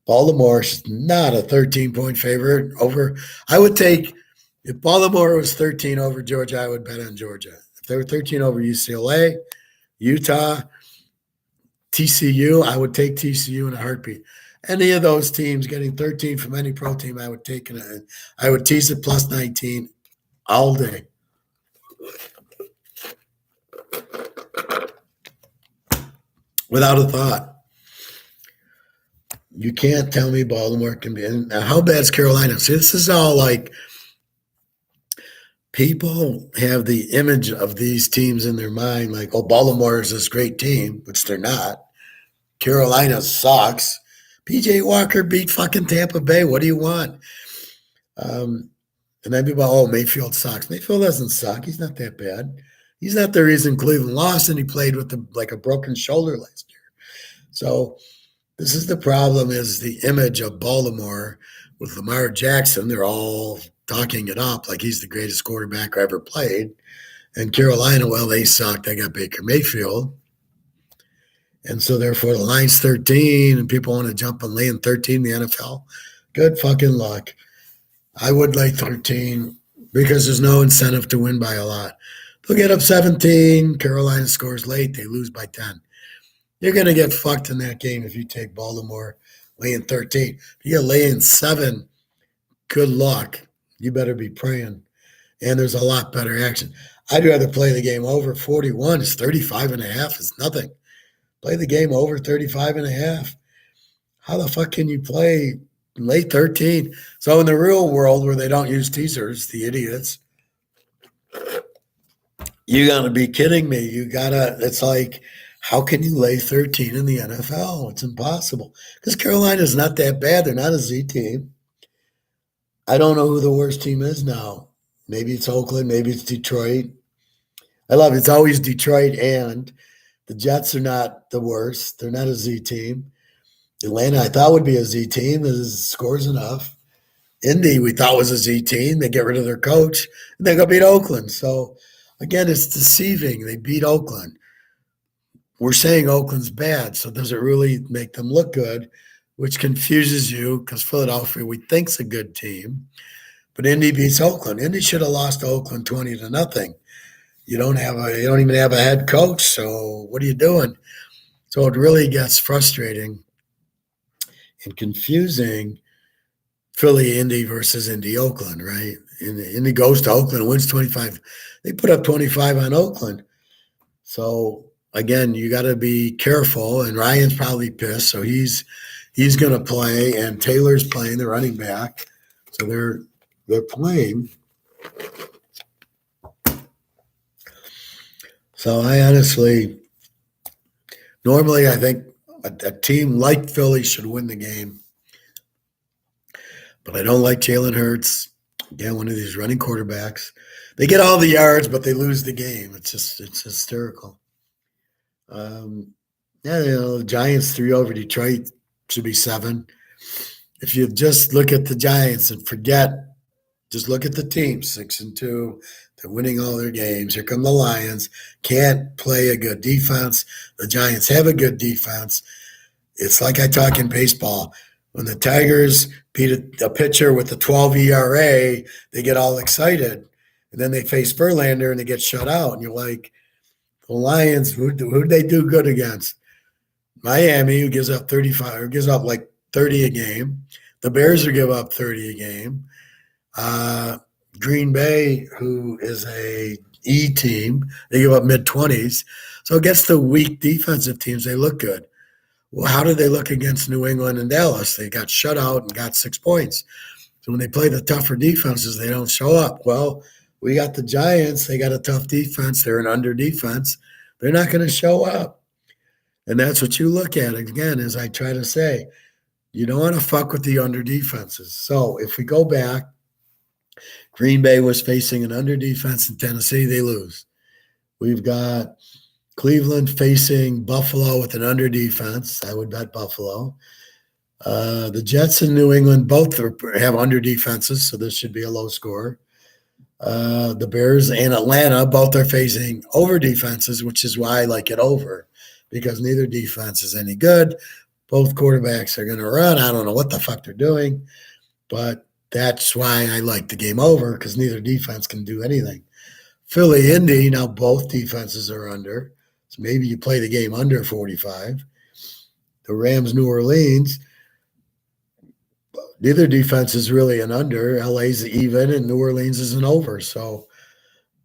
Baltimore's not a 13-point favorite over. I would take, if Baltimore was 13 over Georgia, I would bet on Georgia. If they were 13 over UCLA, Utah, TCU, I would take TCU in a heartbeat. Any of those teams getting 13 from any pro team, I would take it. I would tease it plus 19 all day. Without a thought. You can't tell me Baltimore can be. Now, how bad is Carolina? See, this is all like people have the image of these teams in their mind, like, oh, Baltimore is this great team, which they're not. Carolina sucks. PJ Walker beat fucking Tampa Bay. What do you want? And then people, oh, Mayfield sucks. Mayfield doesn't suck. He's not that bad. He's not the reason Cleveland lost, and he played with like a broken shoulder last year. So this is the problem, is the image of Baltimore with Lamar Jackson. They're all talking it up like he's the greatest quarterback ever played. And Carolina, well, they suck. They got Baker Mayfield. And so therefore the line's 13 and people want to jump and lay in 13 in the NFL. Good fucking luck. I would lay 13 because there's no incentive to win by a lot. They'll get up 17. Carolina scores late. They lose by 10. You're going to get fucked in that game if you take Baltimore laying 13. If you get laying 7, good luck. you better be praying. And there's a lot better action. I'd rather play the game over. 41 is 35 and a half is nothing. Play the game over 35 and a half. How the fuck can you play late 13? So in the real world where they don't use teasers, the idiots, you gotta be kidding me. It's like, how can you lay 13 in the NFL? It's impossible. Because Carolina's not that bad. They're not a Z team. I don't know who the worst team is now. Maybe it's Oakland, maybe it's Detroit. I love it. It's always Detroit, and the Jets are not the worst. They're not a Z team. Atlanta, I thought would be a Z team. The scores enough. Indy, we thought was a Z team. They get rid of their coach, and they go beat Oakland. So, again, it's deceiving. They beat Oakland. We're saying Oakland's bad, so does it really make them look good? Which confuses you because Philadelphia, we think's a good team, but Indy beats Oakland. Indy should have lost to Oakland 20-0. You don't even have a head coach. So what are you doing? So it really gets frustrating and confusing. Philly, Indy versus Indy, Oakland, right? Indy goes to Oakland, wins 25. They put up 25 on Oakland. So again, you got to be careful. And Ryan's probably pissed, so he's going to play. And Taylor's playing the running back, so they're playing. So I honestly, normally I think a team like Philly should win the game. But I don't like Jalen Hurts. Again, one of these running quarterbacks. They get all the yards, but they lose the game. It's hysterical. The Giants 3 over Detroit should be 7. If you just look at the Giants and just look at the team, 6-2. They're winning all their games. Here come the Lions. Can't play a good defense. The Giants have a good defense. It's like I talk in baseball. When the Tigers beat a pitcher with a 12 ERA, they get all excited. And then they face Verlander and they get shut out. And you're like, the Lions, who'd they do good against? Miami, who gives up 35, or gives up like 30 a game. The Bears, who give up 30 a game. Green Bay, who is a E team, they give up mid-20s. So against the weak defensive teams, they look good. Well, how did they look against New England and Dallas? They got shut out and got 6 points. So when they play the tougher defenses, they don't show up. Well, we got the Giants. They got a tough defense. They're an under defense. They're not going to show up. And that's what you look at. Again, as I try to say, you don't want to fuck with the under defenses. So if we go back, Green Bay was facing an under defense in Tennessee. They lose. We've got Cleveland facing Buffalo with an under defense. I would bet Buffalo. The Jets and New England both have under defenses, so this should be a low score. The Bears and Atlanta both are facing over defenses, which is why I like it over, because neither defense is any good. Both quarterbacks are going to run. I don't know what the fuck they're doing, but that's why I like the game over, because neither defense can do anything. Philly, Indy, now both defenses are under. So maybe you play the game under 45. The Rams, New Orleans, neither defense is really an under. LA's even and New Orleans is an over. So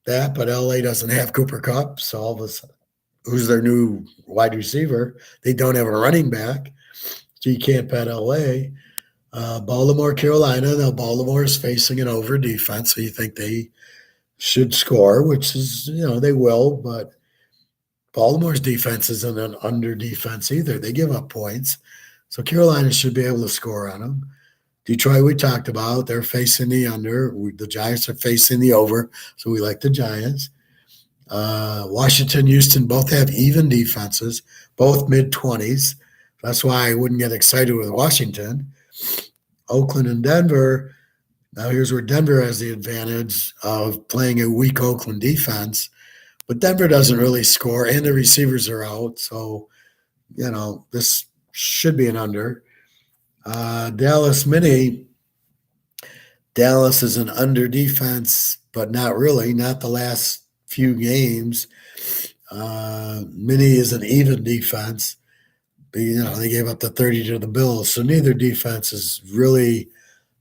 but LA doesn't have Cooper Kupp. So all of a sudden, who's their new wide receiver? They don't have a running back. So you can't bet LA. Baltimore, Carolina. Now Baltimore is facing an over defense. So you think they should score, which is, they will, but Baltimore's defense isn't an under defense either. They give up points. So Carolina should be able to score on them. Detroit, we talked about. They're facing the under. The Giants are facing the over. So we like the Giants. Washington, Houston both have even defenses, both mid-20s. That's why I wouldn't get excited with Washington. Oakland and Denver. Now here's where Denver has the advantage of playing a weak Oakland defense. But Denver doesn't really score, and the receivers are out. So, this should be an under. Dallas Mini. Dallas is an under defense, but not really. Not the last few games. Mini is an even defense. But, they gave up the 30 to the Bills. So neither defense is really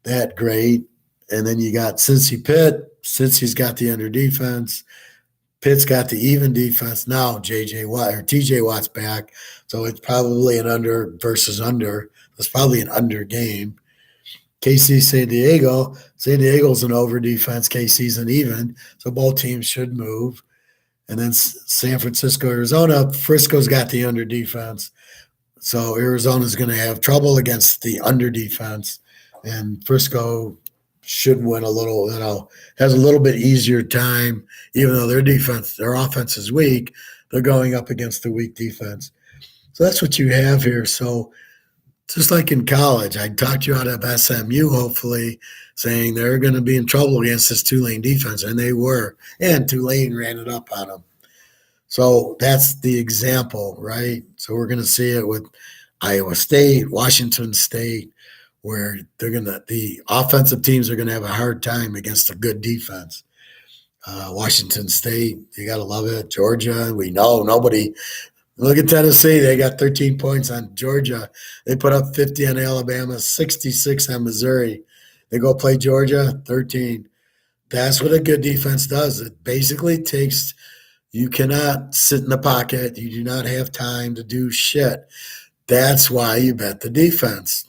that great. And then you got Cincy Pitt. Cincy's got the under defense. Pitt's got the even defense. Now JJ Watt or TJ Watt's back. So it's probably an under versus under. It's probably an under game. KC San Diego. San Diego's an over defense. KC's an even. So both teams should move. And then San Francisco, Arizona. Frisco's got the under defense. So Arizona's going to have trouble against the under defense. And Frisco should win a little, has a little bit easier time, even though their offense is weak. They're going up against the weak defense. So that's what you have here. So just like in college, I talked you out of SMU, hopefully, saying they're going to be in trouble against this Tulane defense, and they were. And Tulane ran it up on them. So that's the example, right? So we're going to see it with Iowa State, Washington State, where the offensive teams are going to have a hard time against a good defense. Washington State, you got to love it. Georgia, we know nobody. Look at Tennessee. They got 13 points on Georgia. They put up 50 on Alabama, 66 on Missouri. They go play Georgia, 13. That's what a good defense does. It basically takes – you cannot sit in the pocket. You do not have time to do shit. That's why you bet the defense.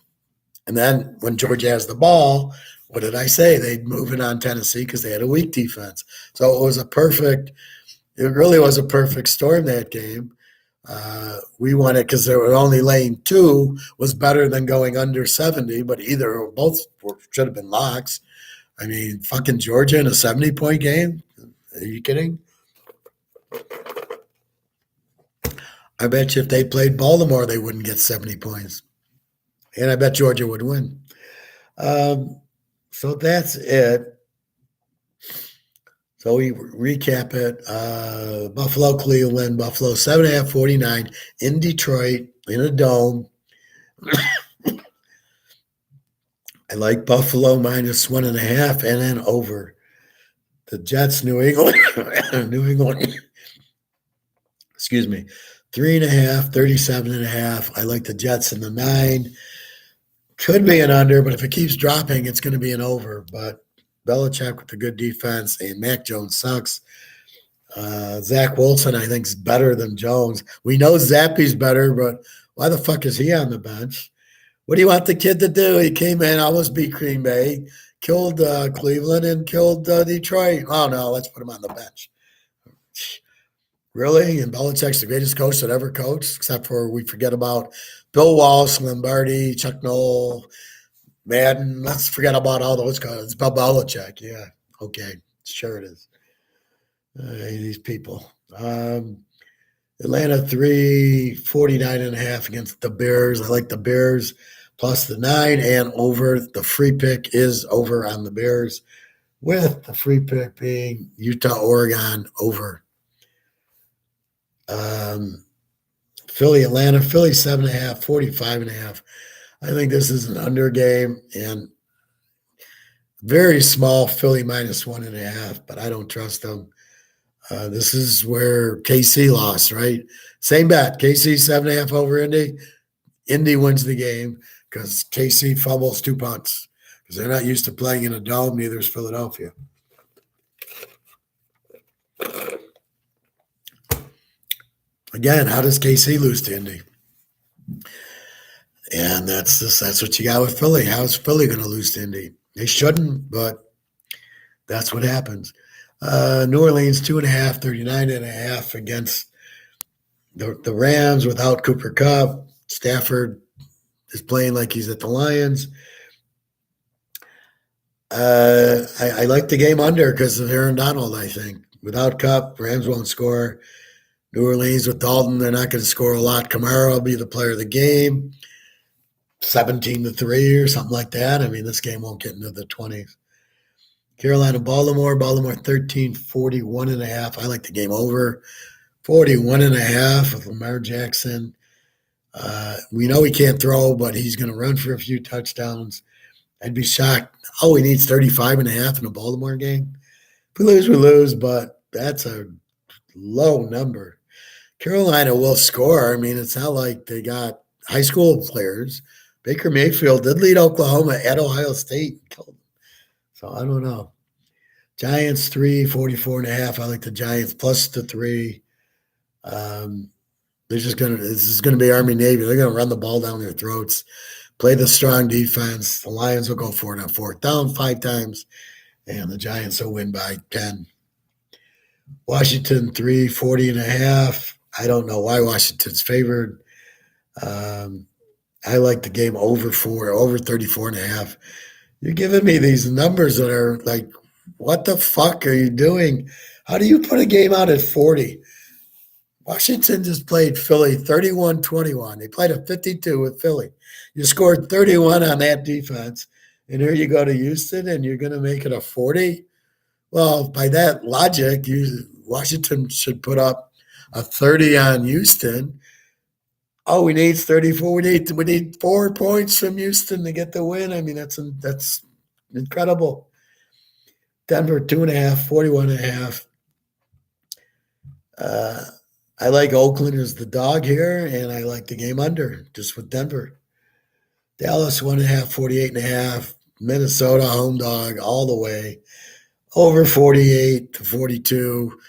And then when Georgia has the ball, what did I say? They'd move it on Tennessee because they had a weak defense. So it really was a perfect storm that game. We won it because they were only laying 2 was better than going under 70, but either or both should have been locks. I mean, fucking Georgia in a 70-point game? Are you kidding? I bet you if they played Baltimore, they wouldn't get 70 points. And I bet Georgia would win. So that's it. So we recap it. Buffalo, Cleveland, Buffalo 7.5, 49 in Detroit in a dome. I like Buffalo minus 1.5 and then over. The Jets, New England, excuse me, 3.5, 37.5. I like the Jets in the 9. Could be an under, but if it keeps dropping, it's going to be an over. But Belichick with the good defense, and Mac Jones sucks. Zach Wilson, I think, is better than Jones. We know Zappy's better, but why the fuck is he on the bench? What do you want the kid to do? He came in, almost beat Green Bay, killed Cleveland, and killed Detroit. Oh, no, let's put him on the bench. Really? And Belichick's the greatest coach that ever coached, except for we forget about Bill Walsh, Lombardi, Chuck Noll, Madden. Let's forget about all those guys. It's Bill Belichick. Yeah. Okay. Sure it is. These people. Atlanta 3, 49.5 against the Bears. I like the Bears plus the 9 and over. The free pick is over on the Bears, with the free pick being Utah, Oregon over. Philly, Atlanta, Philly 7.5, 45.5. I think this is an under game and very small Philly minus 1.5, but I don't trust them. This is where KC lost, right? Same bet. KC 7.5 over Indy. Indy wins the game because KC fumbles 2 punts because they're not used to playing in a dome. Neither is Philadelphia. Again, how does KC lose to Indy? And that's what you got with Philly. How is Philly going to lose to Indy? They shouldn't, but that's what happens. New Orleans 2.5, 39.5 against the Rams without Cooper Kupp. Stafford is playing like he's at the Lions. I like the game under because of Aaron Donald, I think. Without Kupp, Rams won't score. New Orleans with Dalton, they're not going to score a lot. Kamara will be the player of the game. 17-3 or something like that. I mean, this game won't get into the 20s. Carolina, Baltimore 13, 41.5. I like the game over. 41.5 with Lamar Jackson. We know he can't throw, but he's going to run for a few touchdowns. I'd be shocked. Oh, he needs 35.5 in a Baltimore game. If we lose, we lose, but that's a low number. Carolina will score. I mean, it's not like they got high school players. Baker Mayfield did lead Oklahoma at Ohio State. So I don't know. Giants 3, 44.5. I like the Giants plus the 3. Um, this is gonna be Army Navy. They're gonna run the ball down their throats, play the strong defense. The Lions will go for it on fourth down 5 times, and the Giants will win by 10. Washington 3, 40.5. I don't know why Washington's favored. Um, I like the game over 34.5. You're giving me these numbers that are like, what the fuck are you doing? How do you put a game out at 40? Washington just played Philly 31-21. They played a 52 with Philly. You scored 31 on that defense. And here you go to Houston and you're going to make it a 40? Well, by that logic, Washington should put up a 30 on Houston. Oh, we need 34. We need 4 points from Houston to get the win. I mean, that's incredible. Denver 2.5, 41.5. I like Oakland as the dog here, and I like the game under just with Denver. Dallas 1.5, 48.5. Minnesota home dog all the way. Over 48 to 42.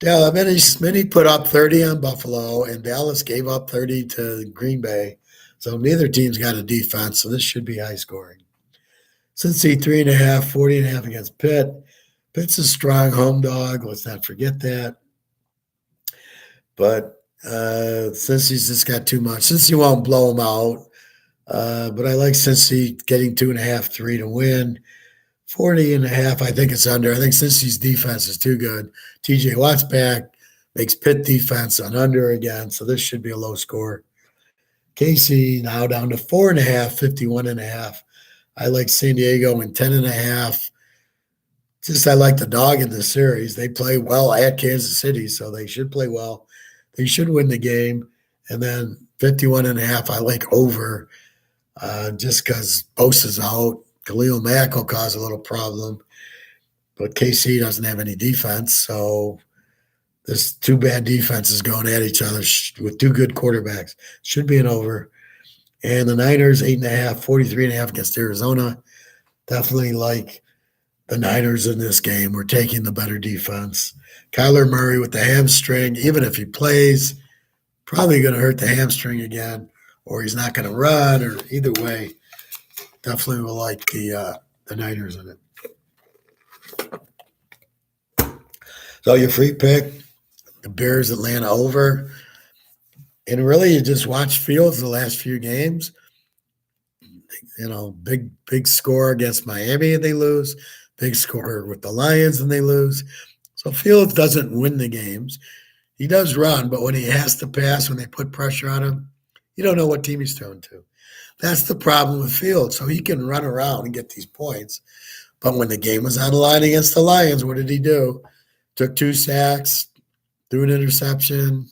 Many put up 30 on Buffalo, and Dallas gave up 30 to Green Bay. So neither team's got a defense, so this should be high scoring. Cincy 3.5, 40.5 against Pitt. Pitt's a strong home dog. Let's not forget that. But Cincy's just got too much. Cincy won't blow them out. But I like Cincy getting 2.5, 3 to win. 40.5, I think it's under. I think Cincy's defense is too good. TJ Watt's back, makes Pitt defense on under again, so this should be a low score. KC now down to 4.5, 51.5. I like San Diego in 10.5. Just I like the dog in this series. They play well at Kansas City, so they should play well. They should win the game. And then 51.5, I like over just because Bosa's out. Khalil Mack will cause a little problem, but KC doesn't have any defense, so there's two bad defenses going at each other with two good quarterbacks. Should be an over. And the Niners, 8.5, 43.5 against Arizona. Definitely like the Niners in this game. We're taking the better defense. Kyler Murray with the hamstring, even if he plays, probably going to hurt the hamstring again, or he's not going to run, or either way. Definitely will like the Niners in it. So your free pick, the Bears Atlanta over. And really you just watch Fields the last few games. You know, big score against Miami and they lose. Big score with the Lions and they lose. So Fields doesn't win the games. He does run, but when he has to pass, when they put pressure on him, you don't know what team he's thrown to. That's the problem with Fields. So he can run around and get these points. But when the game was on the line against the Lions, what did he do? Took 2 sacks, threw an interception.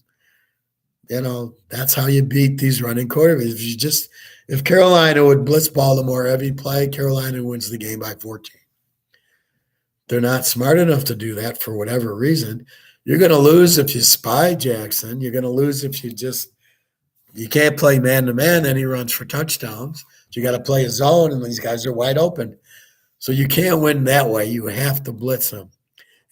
You know, that's how you beat these running quarterbacks. If Carolina would blitz Baltimore every play, Carolina wins the game by 14. They're not smart enough to do that for whatever reason. You're going to lose if you spy Jackson. You're going to lose if you can't play man-to-man, then he runs for touchdowns. You got to play a zone, and these guys are wide open. So you can't win that way. You have to blitz them.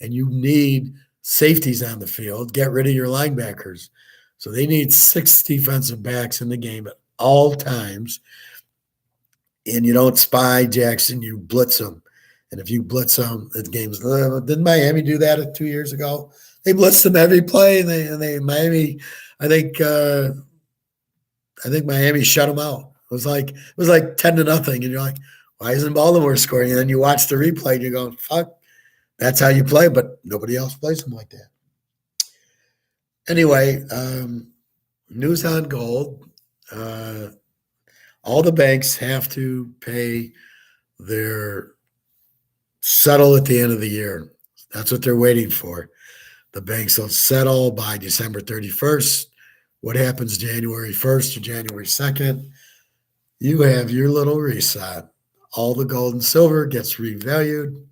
And you need safeties on the field. Get rid of your linebackers. So they need 6 defensive backs in the game at all times. And you don't spy Jackson, you blitz them. And if you blitz them, the game's didn't Miami do that 2 years ago? They blitzed them every play, and Miami, I think Miami shut them out. It was like 10-0, and you're like, why isn't Baltimore scoring? And then you watch the replay, and you're going, fuck, that's how you play, but nobody else plays them like that. Anyway, news on gold. All the banks have to pay their settle at the end of the year. That's what they're waiting for. The banks will settle by December 31st. What happens January 1st or January 2nd? You have your little reset. All the gold and silver gets revalued.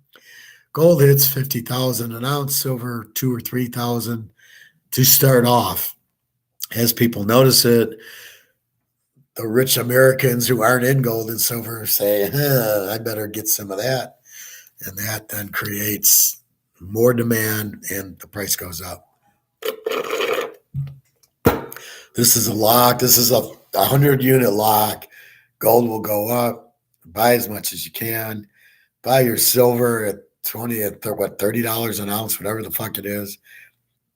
Gold hits 50,000 an ounce, silver 2,000 or 3,000 to start off. As people notice it, the rich Americans who aren't in gold and silver say, I better get some of that. and that then creates more demand and the price goes up. This is a lock. This is a 100-unit lock. Gold will go up. Buy as much as you can. Buy your silver at $30 an ounce, whatever the fuck it is.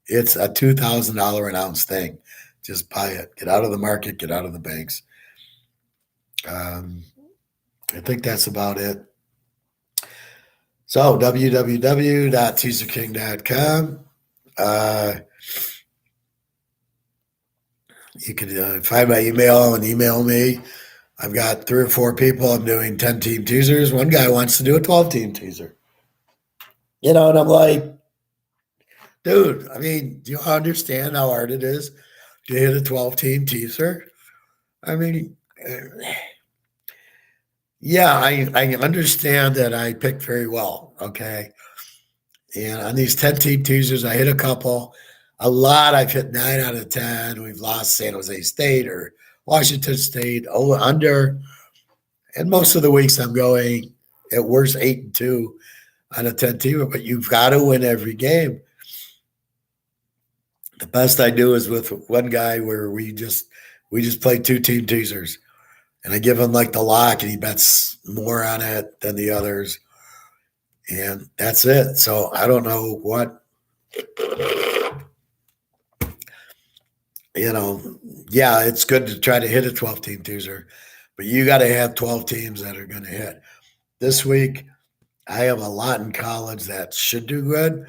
It's a $2,000 an ounce thing. Just buy it. Get out of the market. Get out of the banks. I think that's about it. So www.teaserking.com. You can find my email and email me. I've got 3 or 4 people. I'm doing 10-team teasers. One guy wants to do a 12-team teaser. And I'm like, dude, I mean, do you understand how hard it is to hit a 12-team teaser? I mean, yeah, I understand that I picked very well, okay? And on these 10-team teasers, I hit a couple. A lot, I've hit 9 out of 10. We've lost San Jose State or Washington State, under. And most of the weeks I'm going at worst 8-2 on a 10-teamer, but you've got to win every game. The best I do is with one guy where we just play 2-team teasers. And I give him like the lock and he bets more on it than the others. And that's it. So I don't know what, yeah, it's good to try to hit a 12-team teaser, but you got to have 12 teams that are going to hit. This week, I have a lot in college that should do good.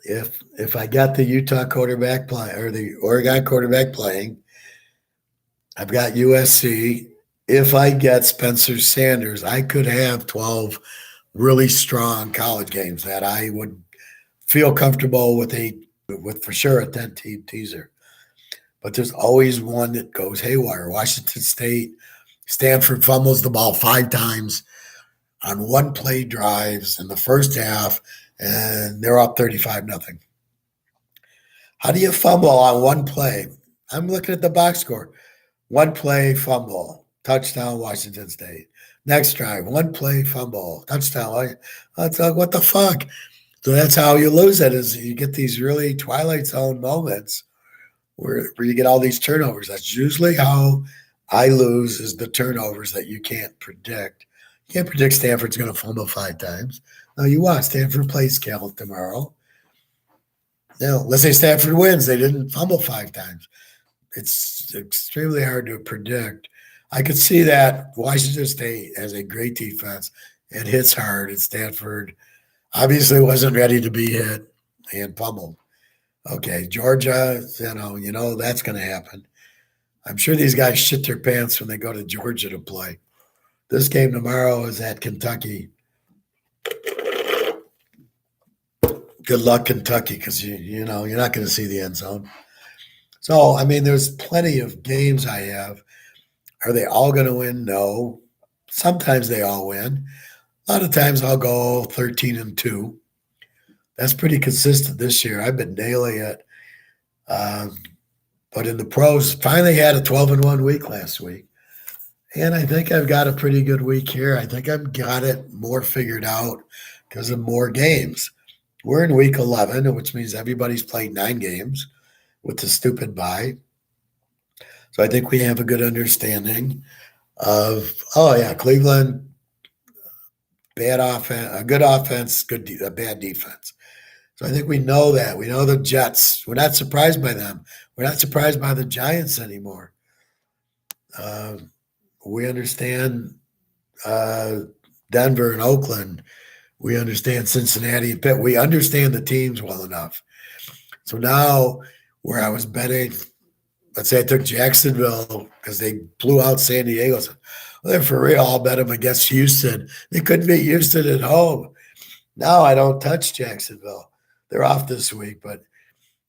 If I got the Utah quarterback play or the Oregon quarterback playing, I've got USC. If I get Spencer Sanders, I could have 12 really strong college games that I would feel comfortable with for sure a 10-team teaser. But there's always one that goes haywire. Washington State, Stanford fumbles the ball 5 times on one-play drives in the first half, and they're up 35-0. How do you fumble on one play? I'm looking at the box score. One play, fumble, touchdown, Washington State. Next drive, one play, fumble, touchdown. What the fuck? So that's how you lose it, is you get these really Twilight Zone moments where you get all these turnovers. That's usually how I lose, is the turnovers that you can't predict. You can't predict Stanford's going to fumble 5 times. No, you watch. Stanford plays Cal tomorrow. Now, let's say Stanford wins. They didn't fumble 5 times. It's extremely hard to predict. I could see that Washington State has a great defense and hits hard, and Stanford obviously wasn't ready to be hit and pummeled. Okay, Georgia, that's going to happen. I'm sure these guys shit their pants when they go to Georgia to play. This game tomorrow is at Kentucky. Good luck, Kentucky, because you're not going to see the end zone. So, I mean, there's plenty of games I have. Are they all going to win? No. Sometimes they all win. A lot of times I'll go 13-2. That's pretty consistent this year. I've been nailing it. But in the pros, finally had a 12-1 week last week. And I think I've got a pretty good week here. I think I've got it more figured out because of more games. We're in week 11, which means everybody's played 9 games with the stupid bye. So I think we have a good understanding of, Cleveland, bad offense, a good offense, a bad defense. So I think we know that. We know the Jets. We're not surprised by them. We're not surprised by the Giants anymore. We understand Denver and Oakland. We understand Cincinnati and Pitt. We understand the teams well enough. So now where I was betting, let's say I took Jacksonville because they blew out San Diego. So, well, they're for real. I'll bet them against Houston. They couldn't beat Houston at home. Now I don't touch Jacksonville. They're off this week, but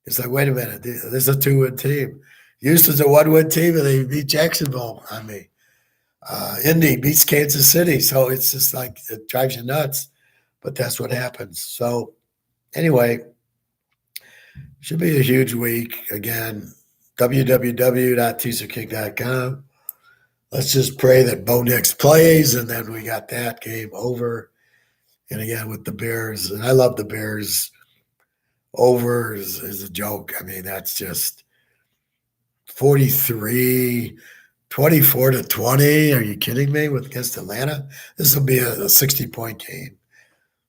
it's like, wait a minute. This is a 2-win team. Houston's a 1-win team, and they beat Jacksonville on me. Indy beats Kansas City. So it's just like, it drives you nuts, but that's what happens. So anyway, should be a huge week. Again, www.teaserking.com. Let's just pray that Bo Nix plays, and then we got that game over. And again, with the Bears, and I love the Bears over is a joke. I mean, that's just 43, 24 to 20. Are you kidding me with against Atlanta? This will be a 60-point game.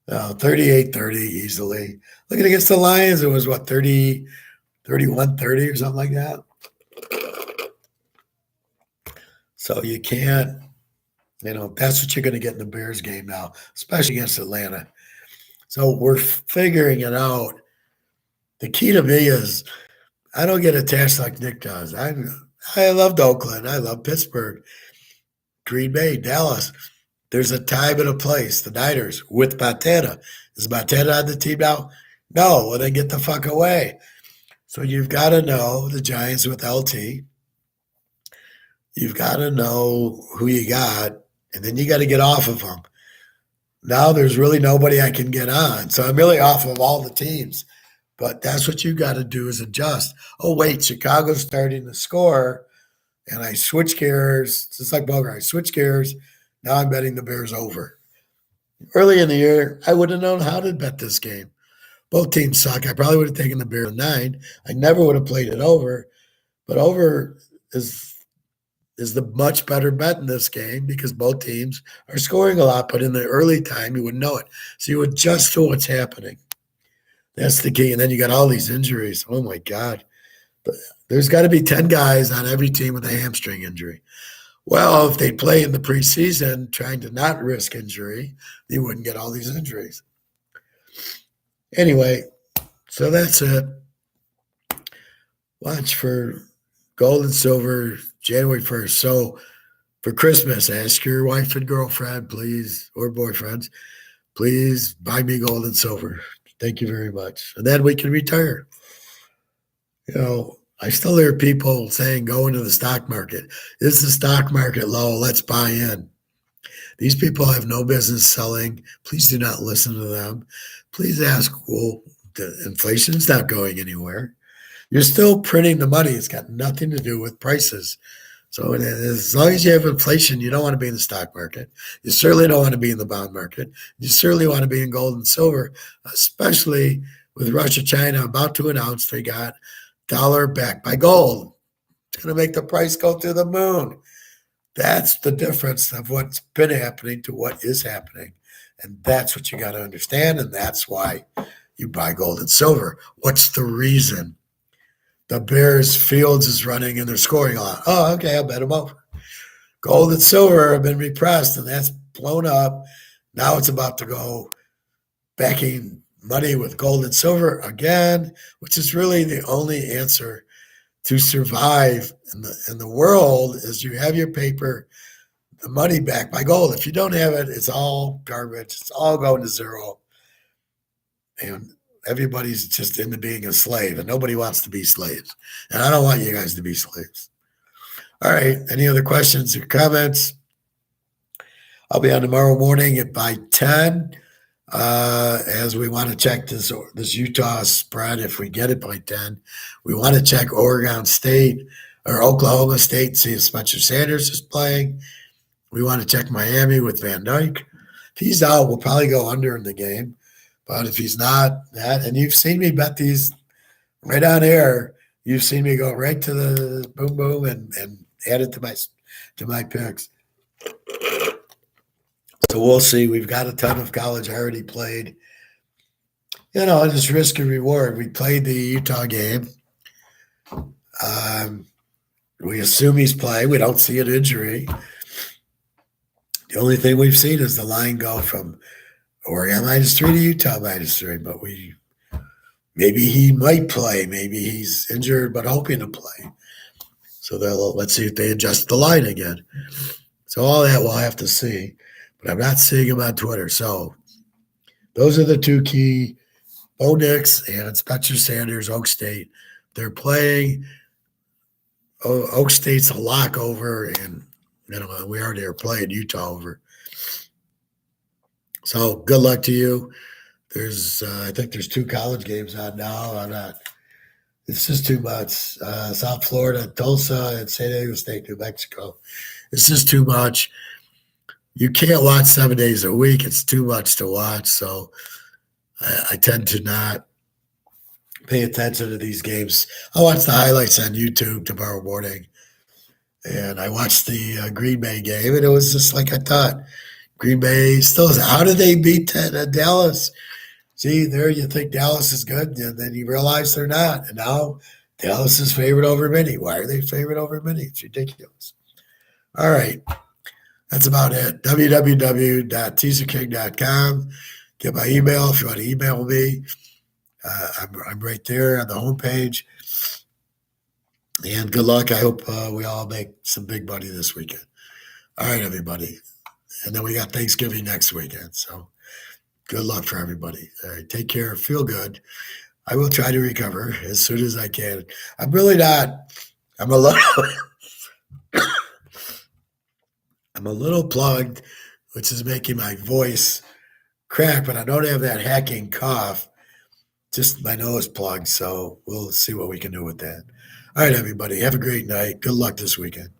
38-30 easily. Looking against the Lions, it was what, 30, 31-30 or something like that. So you can't, that's what you're going to get in the Bears game now, especially against Atlanta. So we're figuring it out. The key to me is I don't get attached like Nick does. I loved Oakland. I love Pittsburgh, Green Bay, Dallas. There's a time and a place. The Niners with Montana. Is Montana on the team now? No. Well, then get the fuck away. So you've got to know the Giants with LT. You've got to know who you got, and then you got to get off of them. Now there's really nobody I can get on. So I'm really off of all the teams. But that's what you got to do is adjust. Oh, wait, Chicago's starting to score, and I switch gears. Just like Bogart, I switch gears. Now I'm betting the Bears over. Early in the year, I would have known how to bet this game. Both teams suck. I probably would have taken the Bears 9. I never would have played it over. But over is the much better bet in this game because both teams are scoring a lot. But in the early time, you wouldn't know it. So you adjust to what's happening. That's the key. And then you got all these injuries. Oh, my God. But there's got to be 10 guys on every team with a hamstring injury. Well, if they play in the preseason trying to not risk injury, they wouldn't get all these injuries. Anyway, so that's it. Watch for gold and silver January 1st. So for Christmas, ask your wife and girlfriend, please, or boyfriends, please buy me gold and silver. Thank you very much. And then we can retire. I still hear people saying, go into the stock market. Is the stock market low? Let's buy in. These people have no business selling. Please do not listen to them. Please ask, well, the inflation's not going anywhere. You're still printing the money. It's got nothing to do with prices. So as long as you have inflation, you don't want to be in the stock market. You certainly don't want to be in the bond market. You certainly want to be in gold and silver, especially with Russia, China about to announce they got dollar backed by gold. It's going to make the price go through the moon. That's the difference of what's been happening to what is happening. And that's what you got to understand. And that's why you buy gold and silver. What's the reason? The Bears Fields is running and they're scoring a lot. Oh, okay, I'll bet them over. Gold and silver have been repressed and that's blown up. Now it's about to go backing money with gold and silver again, which is really the only answer to survive in the world is you have your paper, the money backed by gold. If you don't have it, it's all garbage. It's all going to zero. And everybody's just into being a slave, and nobody wants to be slaves. And I don't want you guys to be slaves. All right. Any other questions or comments? I'll be on tomorrow morning by 10. As we want to check this Utah spread, if we get it by 10, we want to check Oregon State or Oklahoma State and see if Spencer Sanders is playing. We want to check Miami with Van Dyke. If he's out, we'll probably go under in the game. But if he's not, and you've seen me bet these right on air, you've seen me go right to the boom boom and add it to my picks. So we'll see. We've got a ton of college already played. Just risk and reward. We played the Utah game. We assume he's playing. We don't see an injury. The only thing we've seen is the line go from Oregon -3 to Utah -3. But maybe he might play. Maybe he's injured but hoping to play. So let's see if they adjust the line again. So all that we'll have to see. But I'm not seeing him on Twitter. So those are the two key, Bo Nix and Spencer Sanders, Oak State. They're playing. Oak State's a lock over, and we already are playing Utah over. So good luck to you. I think there's 2 college games on now. I'm not. It's just too much. South Florida, Tulsa, and San Diego State, New Mexico. It's just too much. you can't watch 7 days a week. It's too much to watch. So I tend to not pay attention to these games. I watch the highlights on YouTube tomorrow morning. And I watched the Green Bay game, and it was just like I thought. Green Bay still is. How did they beat Dallas? See, there you think Dallas is good, and then you realize they're not. And now Dallas is favored over many. Why are they favored over many? It's ridiculous. All right. That's about it. www.teaserking.com. Get my email if you want to email me. I'm right there on the homepage. And good luck. I hope we all make some big money this weekend. All right, everybody. And then we got Thanksgiving next weekend. So good luck for everybody. All right, take care. Feel good. I will try to recover as soon as I can. I'm really not. I'm a little. I'm a little plugged, which is making my voice crack, but I don't have that hacking cough. Just my nose plugged. So we'll see what we can do with that. All right, everybody. Have a great night. Good luck this weekend.